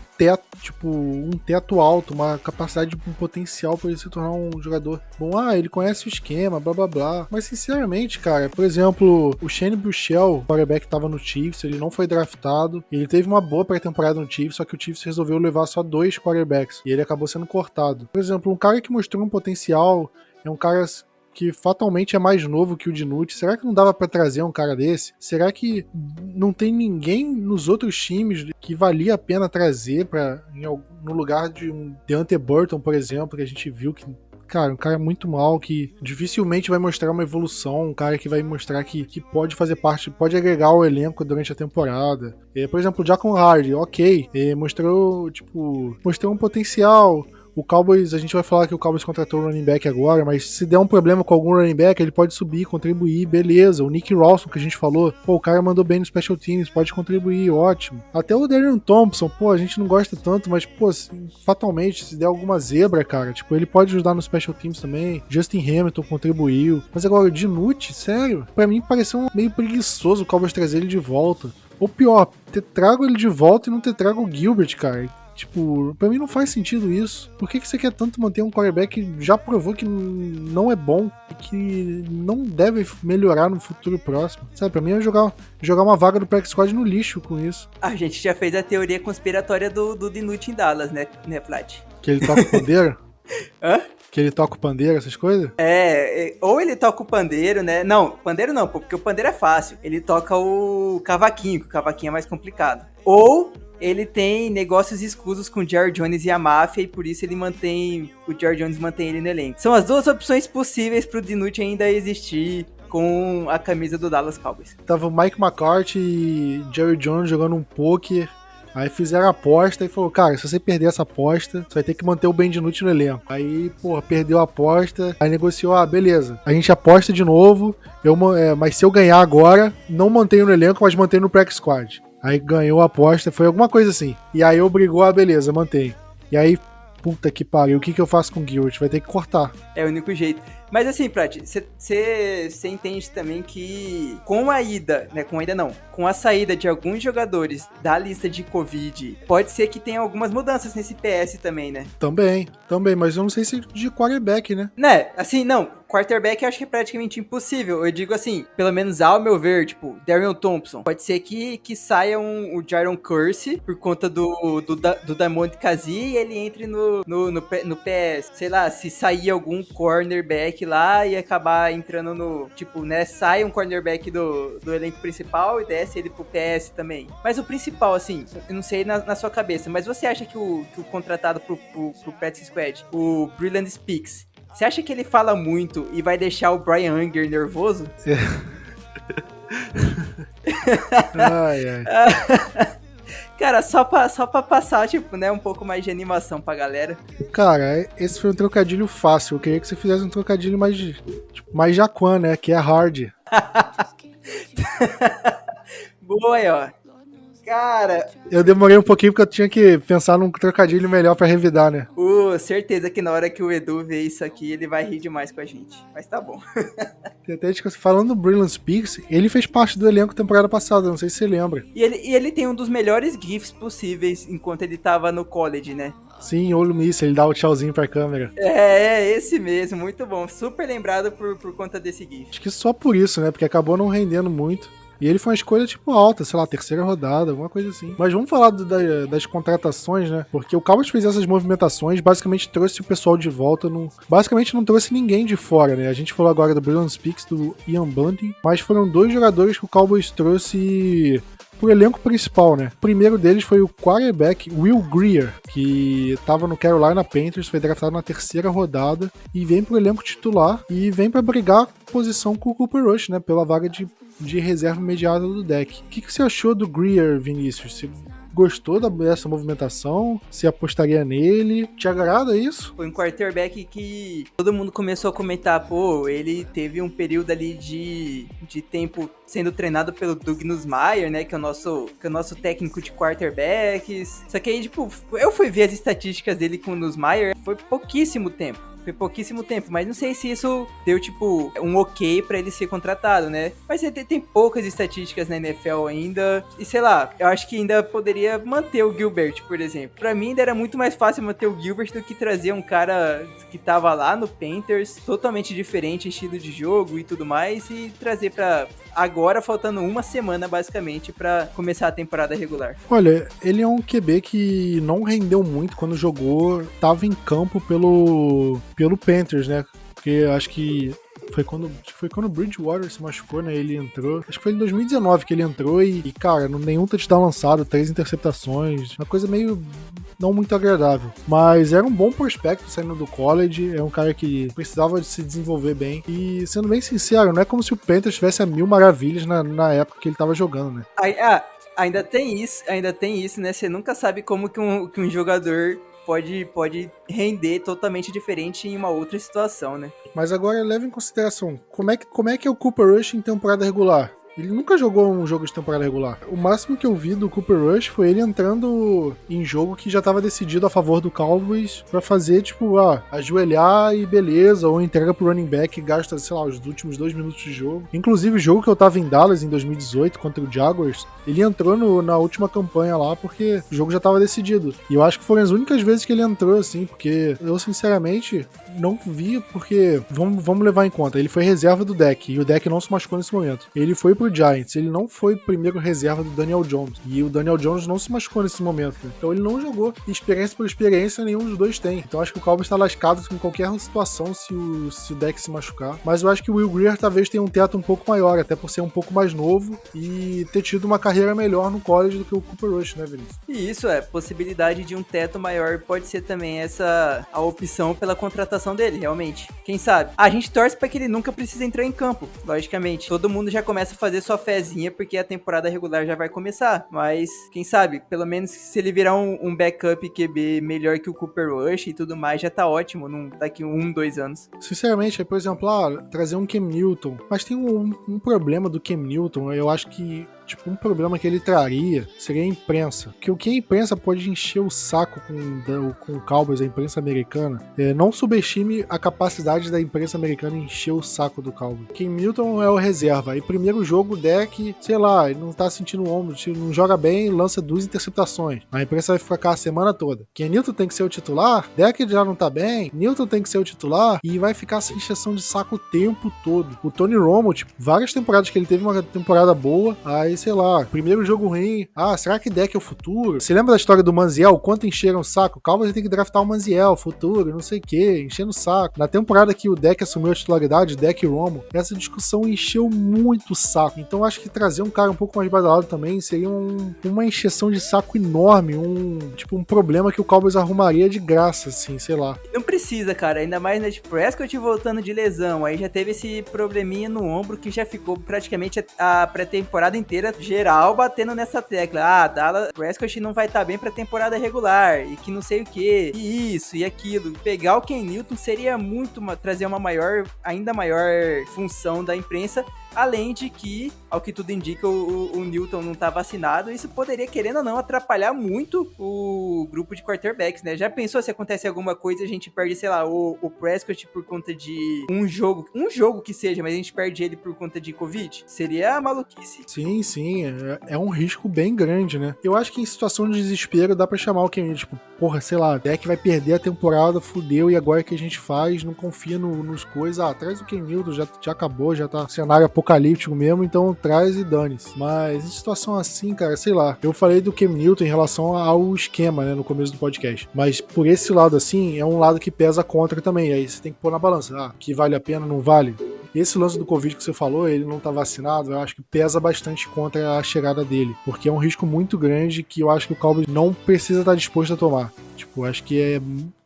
teto alto, uma capacidade, um potencial para ele se tornar um jogador bom. Ele conhece o esquema, blá blá blá. Mas sinceramente, cara, por exemplo, o Shane Buechele, o quarterback que tava no Chiefs, ele não foi draftado, ele teve uma boa pré-temporada no Chiefs, só que o Chiefs resolveu levar só 2 quarterbacks, e ele acabou sendo cortado. Por exemplo, um cara que mostrou um potencial, é um cara que fatalmente é mais novo que o DiNucci. Será que não dava pra trazer um cara desse? Será que não tem ninguém nos outros times que valia a pena trazer no lugar de um Deante Burton, por exemplo, que a gente viu que, cara, um cara muito mal, que dificilmente vai mostrar uma evolução, um cara que vai mostrar que pode fazer parte, pode agregar ao elenco durante a temporada. Por exemplo, o Jacon Hard, ok, mostrou um potencial. O Cowboys, a gente vai falar que o Cowboys contratou o running back agora, mas se der um problema com algum running back, ele pode subir, contribuir, beleza. O Nick Ralston, que a gente falou, o cara mandou bem no Special Teams, pode contribuir, ótimo. Até o Darion Thompson, a gente não gosta tanto, mas, fatalmente, se der alguma zebra, cara, ele pode ajudar no Special Teams também. Justin Hamilton contribuiu. Mas agora, o DiNucci, sério, pra mim pareceu meio preguiçoso o Cowboys trazer ele de volta. Ou pior, ter trago ele de volta e não ter trago o Gilbert, cara. Pra mim não faz sentido isso. Por que você quer tanto manter um quarterback que já provou que não é bom e que não deve melhorar no futuro próximo? Sabe, pra mim é jogar uma vaga do practice squad no lixo com isso. A gente já fez a teoria conspiratória do DiNucci em Dallas, né Plat? Que ele toca o pandeiro? Hã? Que ele toca o pandeiro, essas coisas? Ou ele toca o pandeiro, né? Não, pandeiro não, porque o pandeiro é fácil. Ele toca o cavaquinho, que o cavaquinho é mais complicado. Ou ele tem negócios escusos com o Jerry Jones e a máfia, e por isso o Jerry Jones mantém ele no elenco. São as duas opções possíveis pro DiNucci ainda existir com a camisa do Dallas Cowboys. Tava o Mike McCarthy e Jerry Jones jogando um poker. Aí fizeram a aposta e falou, cara, se você perder essa aposta, você vai ter que manter o Ben DiNucci no elenco. Aí, perdeu a aposta, aí negociou, beleza, a gente aposta de novo, mas se eu ganhar agora, não mantenho no elenco, mas mantenho no practice squad. Aí ganhou a aposta, foi alguma coisa assim. E aí obrigou beleza, mantém. E aí, puta que pariu, o que eu faço com o Gilbert? Vai ter que cortar. É o único jeito. Mas assim, Prat, você entende também que com a saída de alguns jogadores da lista de Covid, pode ser que tenha algumas mudanças nesse PS também, né? Também, mas eu não sei se de quarterback, né? Quarterback eu acho que é praticamente impossível. Eu digo assim, pelo menos ao meu ver, Darion Thompson. Pode ser que saia o Jaron Kersey por conta do Damonte Kazi e ele entre no PS. Sei lá, se sair algum cornerback lá e acabar entrando sai um cornerback do elenco principal e desce ele pro PS também. Mas o principal, assim, eu não sei na sua cabeça, mas você acha que o contratado pro Practice Squad, o Brilliant Speaks, você acha que ele fala muito e vai deixar o Brian Unger nervoso? Ai. Cara, só pra passar, um pouco mais de animação pra galera. Cara, esse foi um trocadilho fácil. Eu queria que você fizesse um trocadilho mais Jaquan, né? Que é hard. Boa aí, ó. Cara, Eu demorei um pouquinho porque eu tinha que pensar num trocadilho melhor pra revidar, né? certeza que na hora que o Edu ver isso aqui, ele vai rir demais com a gente. Mas tá bom. Tem até falando do Brilliant Speaks, ele fez parte do elenco temporada passada, não sei se você lembra. E ele tem um dos melhores GIFs possíveis enquanto ele tava no college, né? Sim, Ole Miss, ele dá o tchauzinho pra câmera. Esse mesmo, muito bom. Super lembrado por conta desse GIF. Acho que só por isso, né? Porque acabou não rendendo muito. E ele foi uma escolha, tipo, alta, sei lá, terceira rodada, alguma coisa assim. Mas vamos falar das contratações, né? Porque o Cowboys fez essas movimentações, basicamente trouxe o pessoal de volta. Basicamente não trouxe ninguém de fora, né? A gente falou agora do Brilliant Speaks, do Ian Bunting, mas foram 2 jogadores que o Cowboys trouxe pro elenco principal, né? O primeiro deles foi o quarterback Will Grier, que tava no Carolina Panthers, foi draftado na terceira rodada e vem pro elenco titular e vem pra brigar posição com o Cooper Rush, né? Pela vaga de reserva imediata do deck. O que você achou do Grier, Vinícius? Você gostou dessa movimentação? Você apostaria nele? Te agrada isso? Foi um quarterback que todo mundo começou a comentar, pô, ele teve um período ali de tempo sendo treinado pelo Doug Nussmeier, né, que é o nosso técnico de quarterbacks. Só que aí, tipo, eu fui ver as estatísticas dele com o Nussmeier, foi pouquíssimo tempo. Mas não sei se isso deu, tipo, um ok pra ele ser contratado, né? Mas tem poucas estatísticas na NFL ainda. E sei lá, eu acho que ainda poderia manter o Gilbert, por exemplo. Pra mim ainda era muito mais fácil manter o Gilbert do que trazer um cara que tava lá no Panthers, totalmente diferente, estilo de jogo e tudo mais, e trazer pra agora, faltando uma semana, basicamente, pra começar a temporada regular. Olha, ele é um QB que não rendeu muito quando jogou, tava em campo pelo Panthers, né? Porque acho que foi quando o Bridgewater se machucou, né? Ele entrou. Acho que foi em 2019 que ele entrou e cara, nenhum touchdown lançado, 3 interceptações. Uma coisa meio não muito agradável. Mas era um bom prospecto saindo do college. É um cara que precisava de se desenvolver bem. E sendo bem sincero, não é como se o Panthers tivesse a mil maravilhas na época que ele tava jogando, né? Ainda tem isso, né? Você nunca sabe como que um jogador pode render totalmente diferente em uma outra situação, né? Mas agora leva em consideração, como é que é o Cooper Rush em temporada regular? Ele nunca jogou um jogo de temporada regular. O máximo que eu vi do Cooper Rush foi ele entrando em jogo que já estava decidido a favor do Cowboys pra fazer, tipo, ajoelhar e beleza, ou entrega pro running back e gasta, sei lá, os últimos 2 minutos de jogo. Inclusive, o jogo que eu tava em Dallas em 2018 contra o Jaguars, ele entrou na última campanha lá porque o jogo já tava decidido. E eu acho que foram as únicas vezes que ele entrou, assim, porque eu, sinceramente, não vi, porque vamos levar em conta, ele foi reserva do deck, e o deck não se machucou nesse momento. Ele foi pro Giants, ele não foi primeiro reserva do Daniel Jones, e o Daniel Jones não se machucou nesse momento, né? Então ele não jogou. Experiência por experiência, nenhum dos dois tem. Então acho que o Cowboys tá lascado em qualquer situação se o deck se machucar. Mas eu acho que o Will Grier talvez tenha um teto um pouco maior, até por ser um pouco mais novo e ter tido uma carreira melhor no college do que o Cooper Rush, né, Vinícius? E isso possibilidade de um teto maior pode ser também a opção pela contratação dele, realmente. Quem sabe? A gente torce pra que ele nunca precise entrar em campo, logicamente. Todo mundo já começa a fazer sua fezinha porque a temporada regular já vai começar. Mas, quem sabe, pelo menos se ele virar um backup QB melhor que o Cooper Rush e tudo mais, já tá ótimo daqui 2 anos. Sinceramente, por exemplo, trazer um Cam Newton. Mas tem um problema do Cam Newton, eu acho que um problema que ele traria seria a imprensa. Porque o que a imprensa pode encher o saco com o Cowboys, a imprensa americana, não subestime a capacidade da imprensa americana encher o saco do Cowboys. Cam Newton é o reserva. Aí primeiro jogo, o deck, sei lá, ele não tá sentindo o ombro, não joga bem, lança 2 interceptações. A imprensa vai ficar a semana toda. Cam Newton tem que ser o titular, deck já não tá bem, Newton tem que ser o titular, e vai ficar essa encheção de saco o tempo todo. O Tony Romo, várias temporadas que ele teve uma temporada boa, aí sei lá, primeiro jogo ruim, será que deck é o futuro? Você lembra da história do Manziel? Quanto encheram o saco? O Cowboys tem que draftar o Manziel, futuro, não sei o que, enchendo o saco. Na temporada que o deck assumiu a titularidade, deck e Romo, essa discussão encheu muito o saco. Então acho que trazer um cara um pouco mais badalado também seria uma encheção de saco enorme, um problema que o Cowboys arrumaria de graça, assim, sei lá. Não precisa, cara, ainda mais na Prescott voltando de lesão, aí já teve esse probleminha no ombro que já ficou praticamente a pré-temporada inteira geral batendo nessa tecla. Dallas Prescott não vai estar bem pra temporada regular, e que não sei o que, e isso, e aquilo. Pegar o Cam Newton seria trazer uma ainda maior função da imprensa, além de que, ao que tudo indica, o Newton não tá vacinado, isso poderia, querendo ou não, atrapalhar muito o grupo de quarterbacks, né? Já pensou se acontece alguma coisa e a gente perde, sei lá, o Prescott por conta de um jogo que seja, mas a gente perde ele por conta de Covid? Seria maluquice. Sim, é um risco bem grande, né? Eu acho que em situação de desespero dá pra chamar o Cam, tipo, porra, sei lá, deck vai perder a temporada, fudeu, e agora o que a gente faz? Não confia nos coisas, traz o Cam Newton, já acabou, já tá cenário apocalíptico mesmo, então traz e dane-se. Mas em situação assim, cara, sei lá, eu falei do Cam Newton em relação ao esquema, né, no começo do podcast, mas por esse lado assim, é um lado que pesa contra também, aí você tem que pôr na balança, que vale a pena, não vale? Esse lance do Covid que você falou, ele não tá vacinado, eu acho que pesa bastante contra a chegada dele, porque é um risco muito grande que eu acho que o Cowboys não precisa estar disposto a tomar. Tipo, acho que é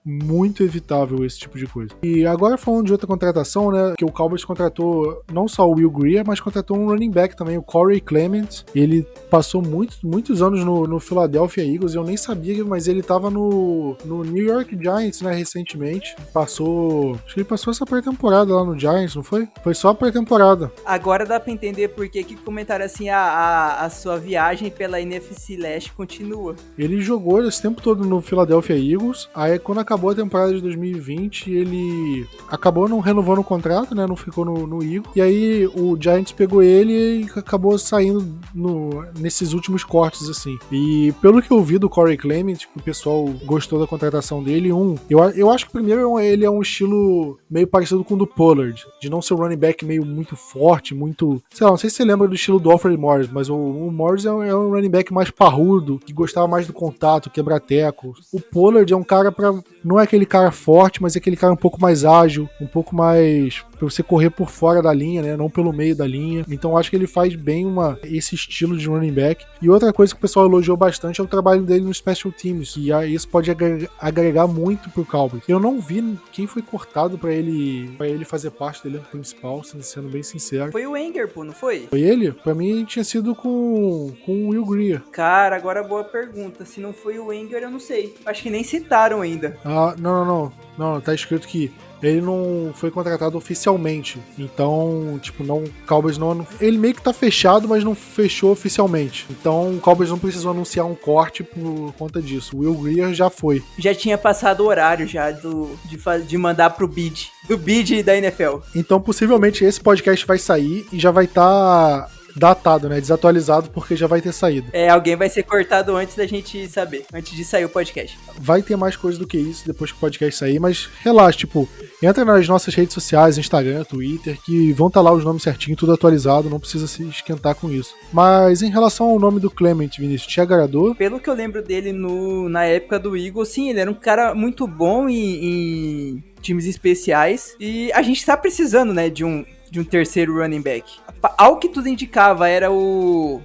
muito evitável esse tipo de coisa. E agora falando de outra contratação, né, que o Cowboys contratou não só o Will Grier, mas contratou um running back também, o Corey Clement. Ele passou muitos anos no Philadelphia Eagles, eu nem sabia, mas ele tava no New York Giants, né, recentemente. Acho que ele passou essa pré-temporada lá no Giants, não foi? Foi só a pré-temporada. Agora dá pra entender por que comentaram assim, a sua viagem pela NFC Leste continua. Ele jogou esse tempo todo no Philadelphia Eagles, aí quando acabou a temporada de 2020, ele acabou não renovando o contrato, né, não ficou no Eagles, e aí o Giants pegou ele e acabou saindo nesses últimos cortes, assim. E pelo que eu vi do Corey Clement, o pessoal gostou da contratação dele, eu acho que primeiro ele é um estilo meio parecido com o do Pollard, de não ser um running back meio muito forte, muito, sei lá, não sei se você lembra do estilo do Alfred Morris, mas o Morris é um running back mais parrudo, que gostava mais do contato, quebra-teco. O Pollard é um cara não é aquele cara forte, mas é aquele cara um pouco mais ágil, um pouco mais pra você correr por fora da linha, né, não pelo meio da linha. Então eu acho que ele faz bem esse estilo de running back. E outra coisa que o pessoal elogiou bastante é o trabalho dele no Special Teams, e isso pode agregar muito pro Cowboys. Eu não vi quem foi cortado pra ele fazer parte do elenco principal, sendo bem sincero. Foi o Wenger, pô, não foi? Foi ele? Pra mim tinha sido com o Will Grier. Cara, agora boa pergunta. Se não foi o Wenger, eu não sei. Acho que nem citaram ainda. Não, tá escrito que ele não foi contratado oficialmente. Então, tipo, o Cowboys não... Ele meio que tá fechado, mas não fechou oficialmente. Então, o Cowboys não precisou anunciar um corte por conta disso. O Will Grier já foi. Já tinha passado o horário já de mandar pro bid. Do bid da NFL. Então, possivelmente, esse podcast vai sair e já vai estar... datado, né? Desatualizado, porque já vai ter saído. Alguém vai ser cortado antes da gente saber, antes de sair o podcast. Vai ter mais coisa do que isso depois que o podcast sair, mas relaxa, tipo, entra nas nossas redes sociais, Instagram, Twitter, que vão estar lá os nomes certinho, tudo atualizado, não precisa se esquentar com isso. Mas em relação ao nome do Clement, Vinícius, te agradou? Pelo que eu lembro dele na época do Eagles, sim, ele era um cara muito bom em times especiais, e a gente tá precisando, né, de um terceiro running back. Ao que tudo indicava, era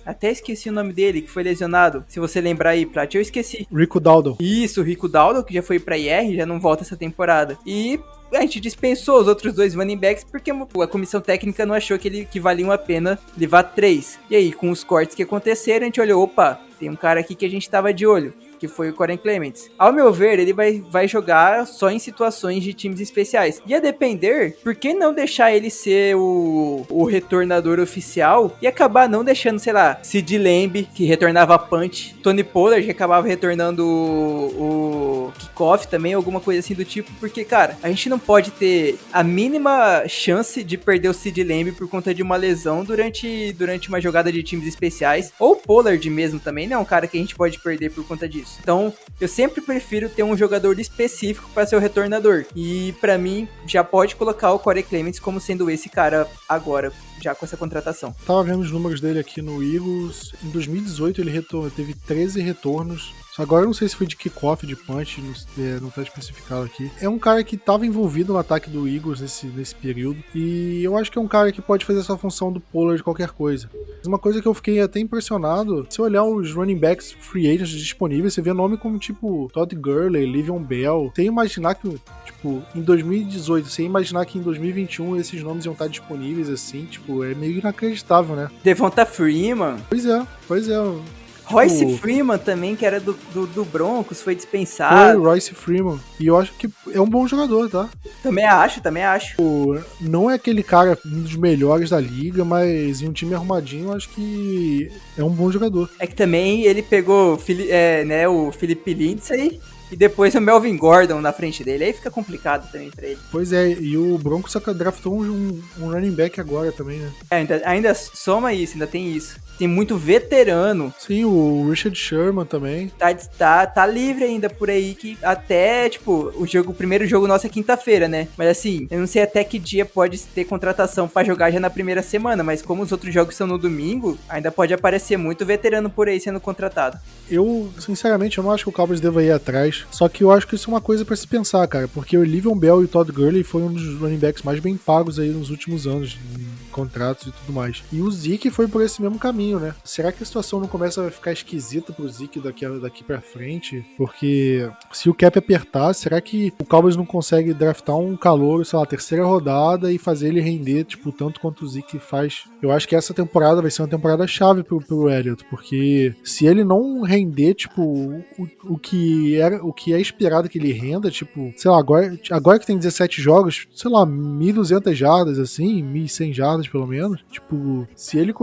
até esqueci o nome dele, que foi lesionado. Se você lembrar aí, Plat, eu esqueci. Rico Dowdle. Isso, o Rico Dowdle, que já foi pra IR, já não volta essa temporada. E a gente dispensou os outros dois running backs porque a comissão técnica não achou que valiam a pena levar 3. E aí, com os cortes que aconteceram, a gente olhou, opa, tem um cara aqui que a gente tava de olho, que foi o Corey Clements. Ao meu ver, ele vai jogar só em situações de times especiais. E a depender, por que não deixar ele ser o retornador oficial e acabar não deixando, sei lá, Sid Lamb, que retornava punch, Tony Pollard, que acabava retornando o kickoff também, alguma coisa assim do tipo, porque, cara, a gente não pode ter a mínima chance de perder o Sid Lamb por conta de uma lesão durante uma jogada de times especiais, ou o Pollard mesmo também, né, um cara que a gente pode perder por conta disso. Então, eu sempre prefiro ter um jogador específico para ser o retornador. E para mim, já pode colocar o Corey Clements como sendo esse cara agora, já com essa contratação. Tava vendo os números dele aqui no Eagles. Em 2018 ele teve 13 retornos. Agora eu não sei se foi de kickoff, de punch, não tá especificado aqui. É um cara que estava envolvido no ataque do Eagles nesse período. E eu acho que é um cara que pode fazer essa função do Pollard de qualquer coisa. Uma coisa que eu fiquei até impressionado, se olhar os running backs free agents disponíveis, você vê nome como tipo Todd Gurley, Le'Veon Bell. Sem imaginar que, tipo, em 2018, sem imaginar que em 2021 esses nomes iam estar disponíveis assim, tipo, é meio inacreditável, né? Devonta Freeman. Pois é. Royce Tipo, Freeman também, que era do Broncos, foi foi dispensado. o Royce Freeman. E eu acho que é um bom jogador, tá? Também acho, também acho. Não é aquele cara, um dos melhores da liga, mas em um time arrumadinho, eu acho que é um bom jogador. É que também ele pegou né, o Philip Lindsay e depois o Melvin Gordon na frente dele. Aí fica complicado também pra ele. Pois é, e o Broncos draftou um running back agora também, né? Ainda soma isso, ainda tem isso. Tem muito veterano. Sim, o Richard Sherman também. Tá livre ainda por aí, que até, tipo, o primeiro jogo nosso é quinta-feira, né? Mas assim, eu não sei até que dia pode ter contratação pra jogar já na primeira semana, mas como os outros jogos são no domingo, ainda pode aparecer muito veterano por aí sendo contratado. Eu, sinceramente, eu não acho que o Cowboys deva ir atrás, só que eu acho que isso é uma coisa pra se pensar, cara, porque o Le'Veon Bell e o Todd Gurley foram um dos running backs mais bem pagos aí nos últimos anos, em contratos e tudo mais. E o Zeke foi por esse mesmo caminho, né? Será que a situação não começa a ficar esquisita pro Zeke daqui pra frente? Porque se o cap apertar, será que o Cowboys não consegue draftar um calouro, sei lá, terceira rodada e fazer ele render, tipo, tanto quanto o Zeke faz? Eu acho que essa temporada vai ser uma temporada chave pro Elliott, porque se ele não render, tipo, o que é esperado que ele renda, tipo, sei lá, agora que tem 17 jogos, sei lá, 1.200 jardas, assim, 1.100 jardas pelo menos, tipo, se ele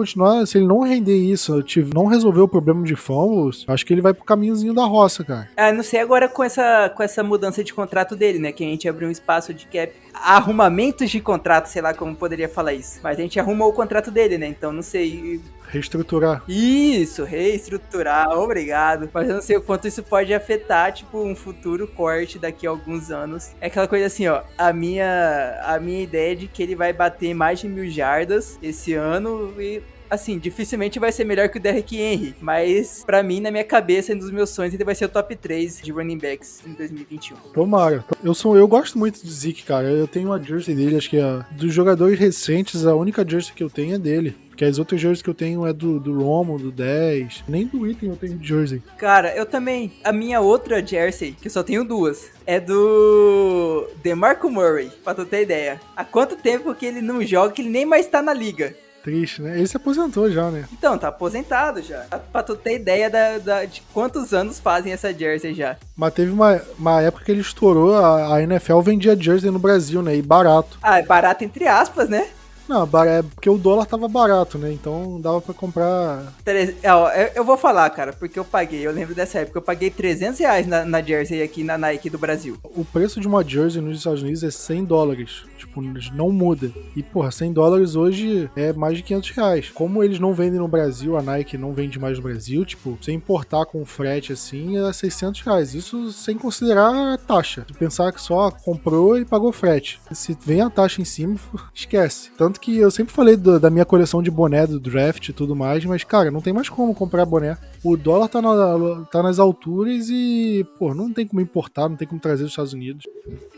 não render isso, não resolver o problema de fumbles, acho que ele vai pro caminhozinho da roça, cara. Não sei agora com essa mudança de contrato dele, né? Que a gente abriu um espaço de cap, arrumamentos de contrato, sei lá como poderia falar isso. Mas a gente arrumou o contrato dele, né? Então não sei. Reestruturar. Isso, reestruturar, obrigado. Mas eu não sei o quanto isso pode afetar, tipo, um futuro corte daqui a alguns anos. É aquela coisa assim, ó, a minha ideia é de que ele vai bater mais de 1.000 jardas esse ano e... Assim, dificilmente vai ser melhor que o Derrick Henry, mas pra mim, na minha cabeça e nos meus sonhos, ele vai ser o top 3 de running backs em 2021. Tomara. Eu gosto muito do Zeke, cara. Eu tenho uma jersey dele, acho que dos jogadores recentes, a única jersey que eu tenho é dele. Porque as outras jerseys que eu tenho é do Romo, do 10. Nem do Item eu tenho jersey. Cara, eu também. A minha outra jersey, que eu só tenho duas, é do DeMarco Murray, pra tu ter ideia. Há quanto tempo que ele não joga, que ele nem mais tá na liga? Triste, né? Ele se aposentou já, né? Então, tá aposentado já. Pra tu ter ideia de quantos anos fazem essa jersey já. Mas teve uma época que ele estourou, a NFL vendia jersey no Brasil, né? E barato. É barato entre aspas, né? Não, é porque o dólar tava barato, né? Então dava pra comprar... Eu vou falar, cara, porque eu paguei. Eu lembro dessa época. Eu paguei R$300 na jersey aqui na Nike do Brasil. O preço de uma jersey nos Estados Unidos é $100. Tipo, não muda. E, porra, $100 hoje é mais de R$500. Como eles não vendem no Brasil, a Nike não vende mais no Brasil, tipo, sem importar com frete assim, é R$600. Isso sem considerar a taxa. Se pensar que só comprou e pagou frete. Se vem a taxa em cima, esquece. Tanto que eu sempre falei da minha coleção de boné do draft e tudo mais, mas, cara, não tem mais como comprar boné. O dólar tá nas alturas e, pô, não tem como importar, não tem como trazer dos Estados Unidos.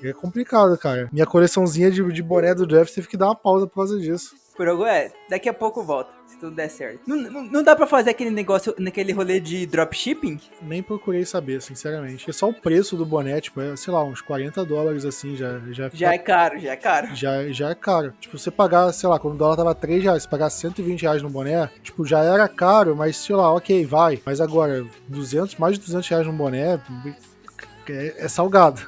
É complicado, cara. Minha coleçãozinha de boné do draft teve que dar uma pausa por causa disso. Daqui a pouco volta, se tudo der certo. Não dá pra fazer aquele negócio, naquele rolê de dropshipping? Nem procurei saber, sinceramente. Porque só o preço do boné, tipo, é, sei lá, uns $40 assim, Já é caro, já é caro. Já é caro. Tipo, você pagar, sei lá, quando o dólar tava R$3, você pagar R$120 no boné, tipo, já era caro, mas sei lá, ok, vai. Mas agora, mais de R$200 no boné, é salgado.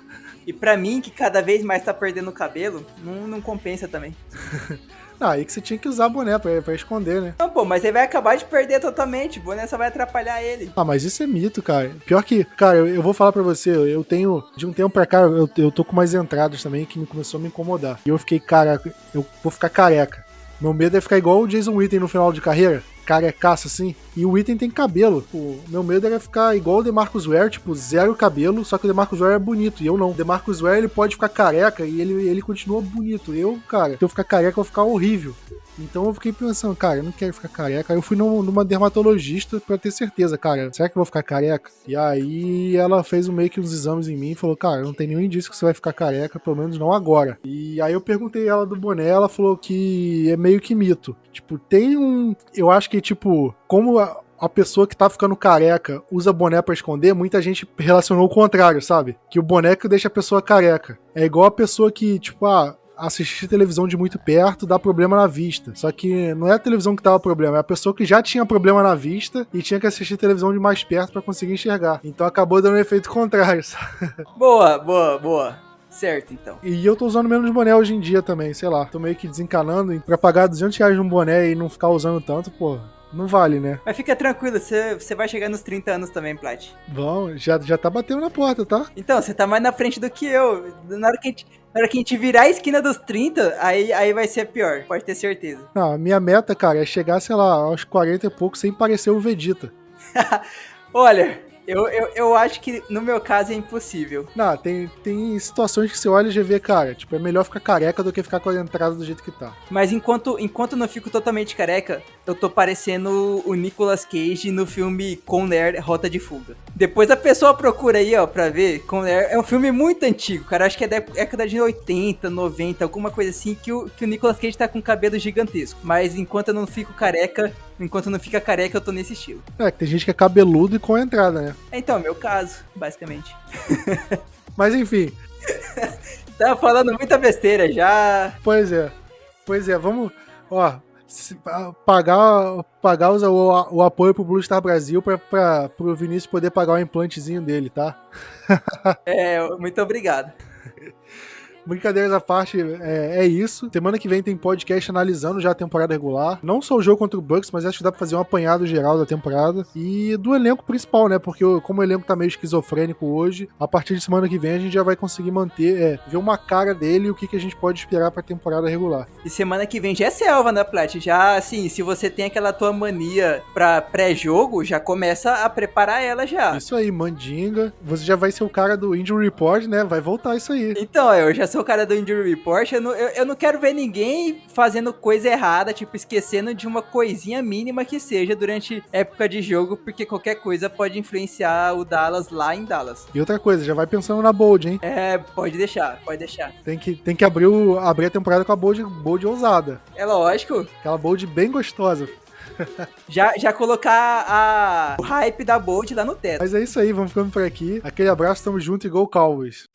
E pra mim, que cada vez mais tá perdendo o cabelo, não compensa também. Aí que você tinha que usar boné pra esconder, né? Não, pô, mas ele vai acabar de perder totalmente. O boné só vai atrapalhar ele. Mas isso é mito, cara. Pior que, cara, eu vou falar pra você, eu tenho, de um tempo pra cá, eu tô com umas entradas também que começou a me incomodar. E eu fiquei, cara, eu vou ficar careca. Meu medo é ficar igual o Jason Witten no final de carreira. Carecaço assim, e o Witten tem cabelo. O meu medo era ficar igual o DeMarcus Ware, tipo, zero cabelo, só que o DeMarcus Ware é bonito, e eu não. O DeMarcus Ware, ele pode ficar careca e ele continua bonito. Cara, se eu ficar careca, eu vou ficar horrível. Então eu fiquei pensando, cara, eu não quero ficar careca. Aí eu fui numa dermatologista pra ter certeza, cara, será que eu vou ficar careca? E aí ela fez meio que uns exames em mim e falou, cara, não tem nenhum indício que você vai ficar careca, pelo menos não agora. E aí eu perguntei ela do boné, ela falou que é meio que mito. Tipo, eu acho que, tipo, como a pessoa que tá ficando careca usa boné pra esconder, muita gente relacionou o contrário, sabe? Que o boné que deixa a pessoa careca. É igual a pessoa que, tipo, assistir televisão de muito perto dá problema na vista. Só que não é a televisão que tava problema, é a pessoa que já tinha problema na vista e tinha que assistir televisão de mais perto pra conseguir enxergar. Então acabou dando um efeito contrário, sabe? Boa. Certo, então. E eu tô usando menos boné hoje em dia também, sei lá. Tô meio que desencanando. E pra pagar R$200 num boné e não ficar usando tanto, pô, não vale, né? Mas fica tranquilo, você vai chegar nos 30 anos também, Plat. Bom, já tá batendo na porta, tá? Então, você tá mais na frente do que eu. Na hora que a gente virar a esquina dos 30, aí vai ser pior, pode ter certeza. Não, a minha meta, cara, é chegar, sei lá, aos 40 e pouco sem parecer o Vegeta. Olha, eu acho que no meu caso é impossível. Não, tem situações que você olha e já vê, cara, tipo, é melhor ficar careca do que ficar com a entrada do jeito que tá. Mas enquanto não fico totalmente careca, eu tô parecendo o Nicolas Cage no filme Con Air, Rota de Fuga. Depois a pessoa procura aí, ó, pra ver. Con Air é um filme muito antigo, cara. Acho que é da década de 80, 90, alguma coisa assim, que o Nicolas Cage tá com cabelo gigantesco. Mas enquanto eu não fico careca, enquanto não fica careca, eu tô nesse estilo. É, que tem gente que é cabeludo e com a entrada, né? Então, meu caso, basicamente. Mas enfim. Tá falando muita besteira já. Pois é, vamos, ó, pagar o apoio pro Blue Star Brasil pro Vinícius poder pagar o implantezinho dele, tá? Muito obrigado. Brincadeiras à parte, é isso. Semana que vem tem podcast analisando já a temporada regular. Não só o jogo contra o Bucks, mas acho que dá pra fazer um apanhado geral da temporada. E do elenco principal, né? Porque como o elenco tá meio esquizofrênico hoje, a partir de semana que vem a gente já vai conseguir manter, ver uma cara dele e o que a gente pode esperar pra temporada regular. E semana que vem já é selva, né, Plat? Já, assim, se você tem aquela tua mania pra pré-jogo, já começa a preparar ela já. Isso aí, mandinga. Você já vai ser o cara do Injury Report, né? Vai voltar isso aí. Então, eu já sou o cara do Injury Report, eu não quero ver ninguém fazendo coisa errada, tipo, esquecendo de uma coisinha mínima que seja durante época de jogo, porque qualquer coisa pode influenciar o Dallas lá em Dallas. E outra coisa, já vai pensando na bold, hein? Pode deixar. Tem que abrir a temporada com a bold ousada. É lógico. Aquela bold bem gostosa. Já colocar o hype da bold lá no teto. Mas é isso aí, vamos ficando por aqui. Aquele abraço, tamo junto e Go Cowboys.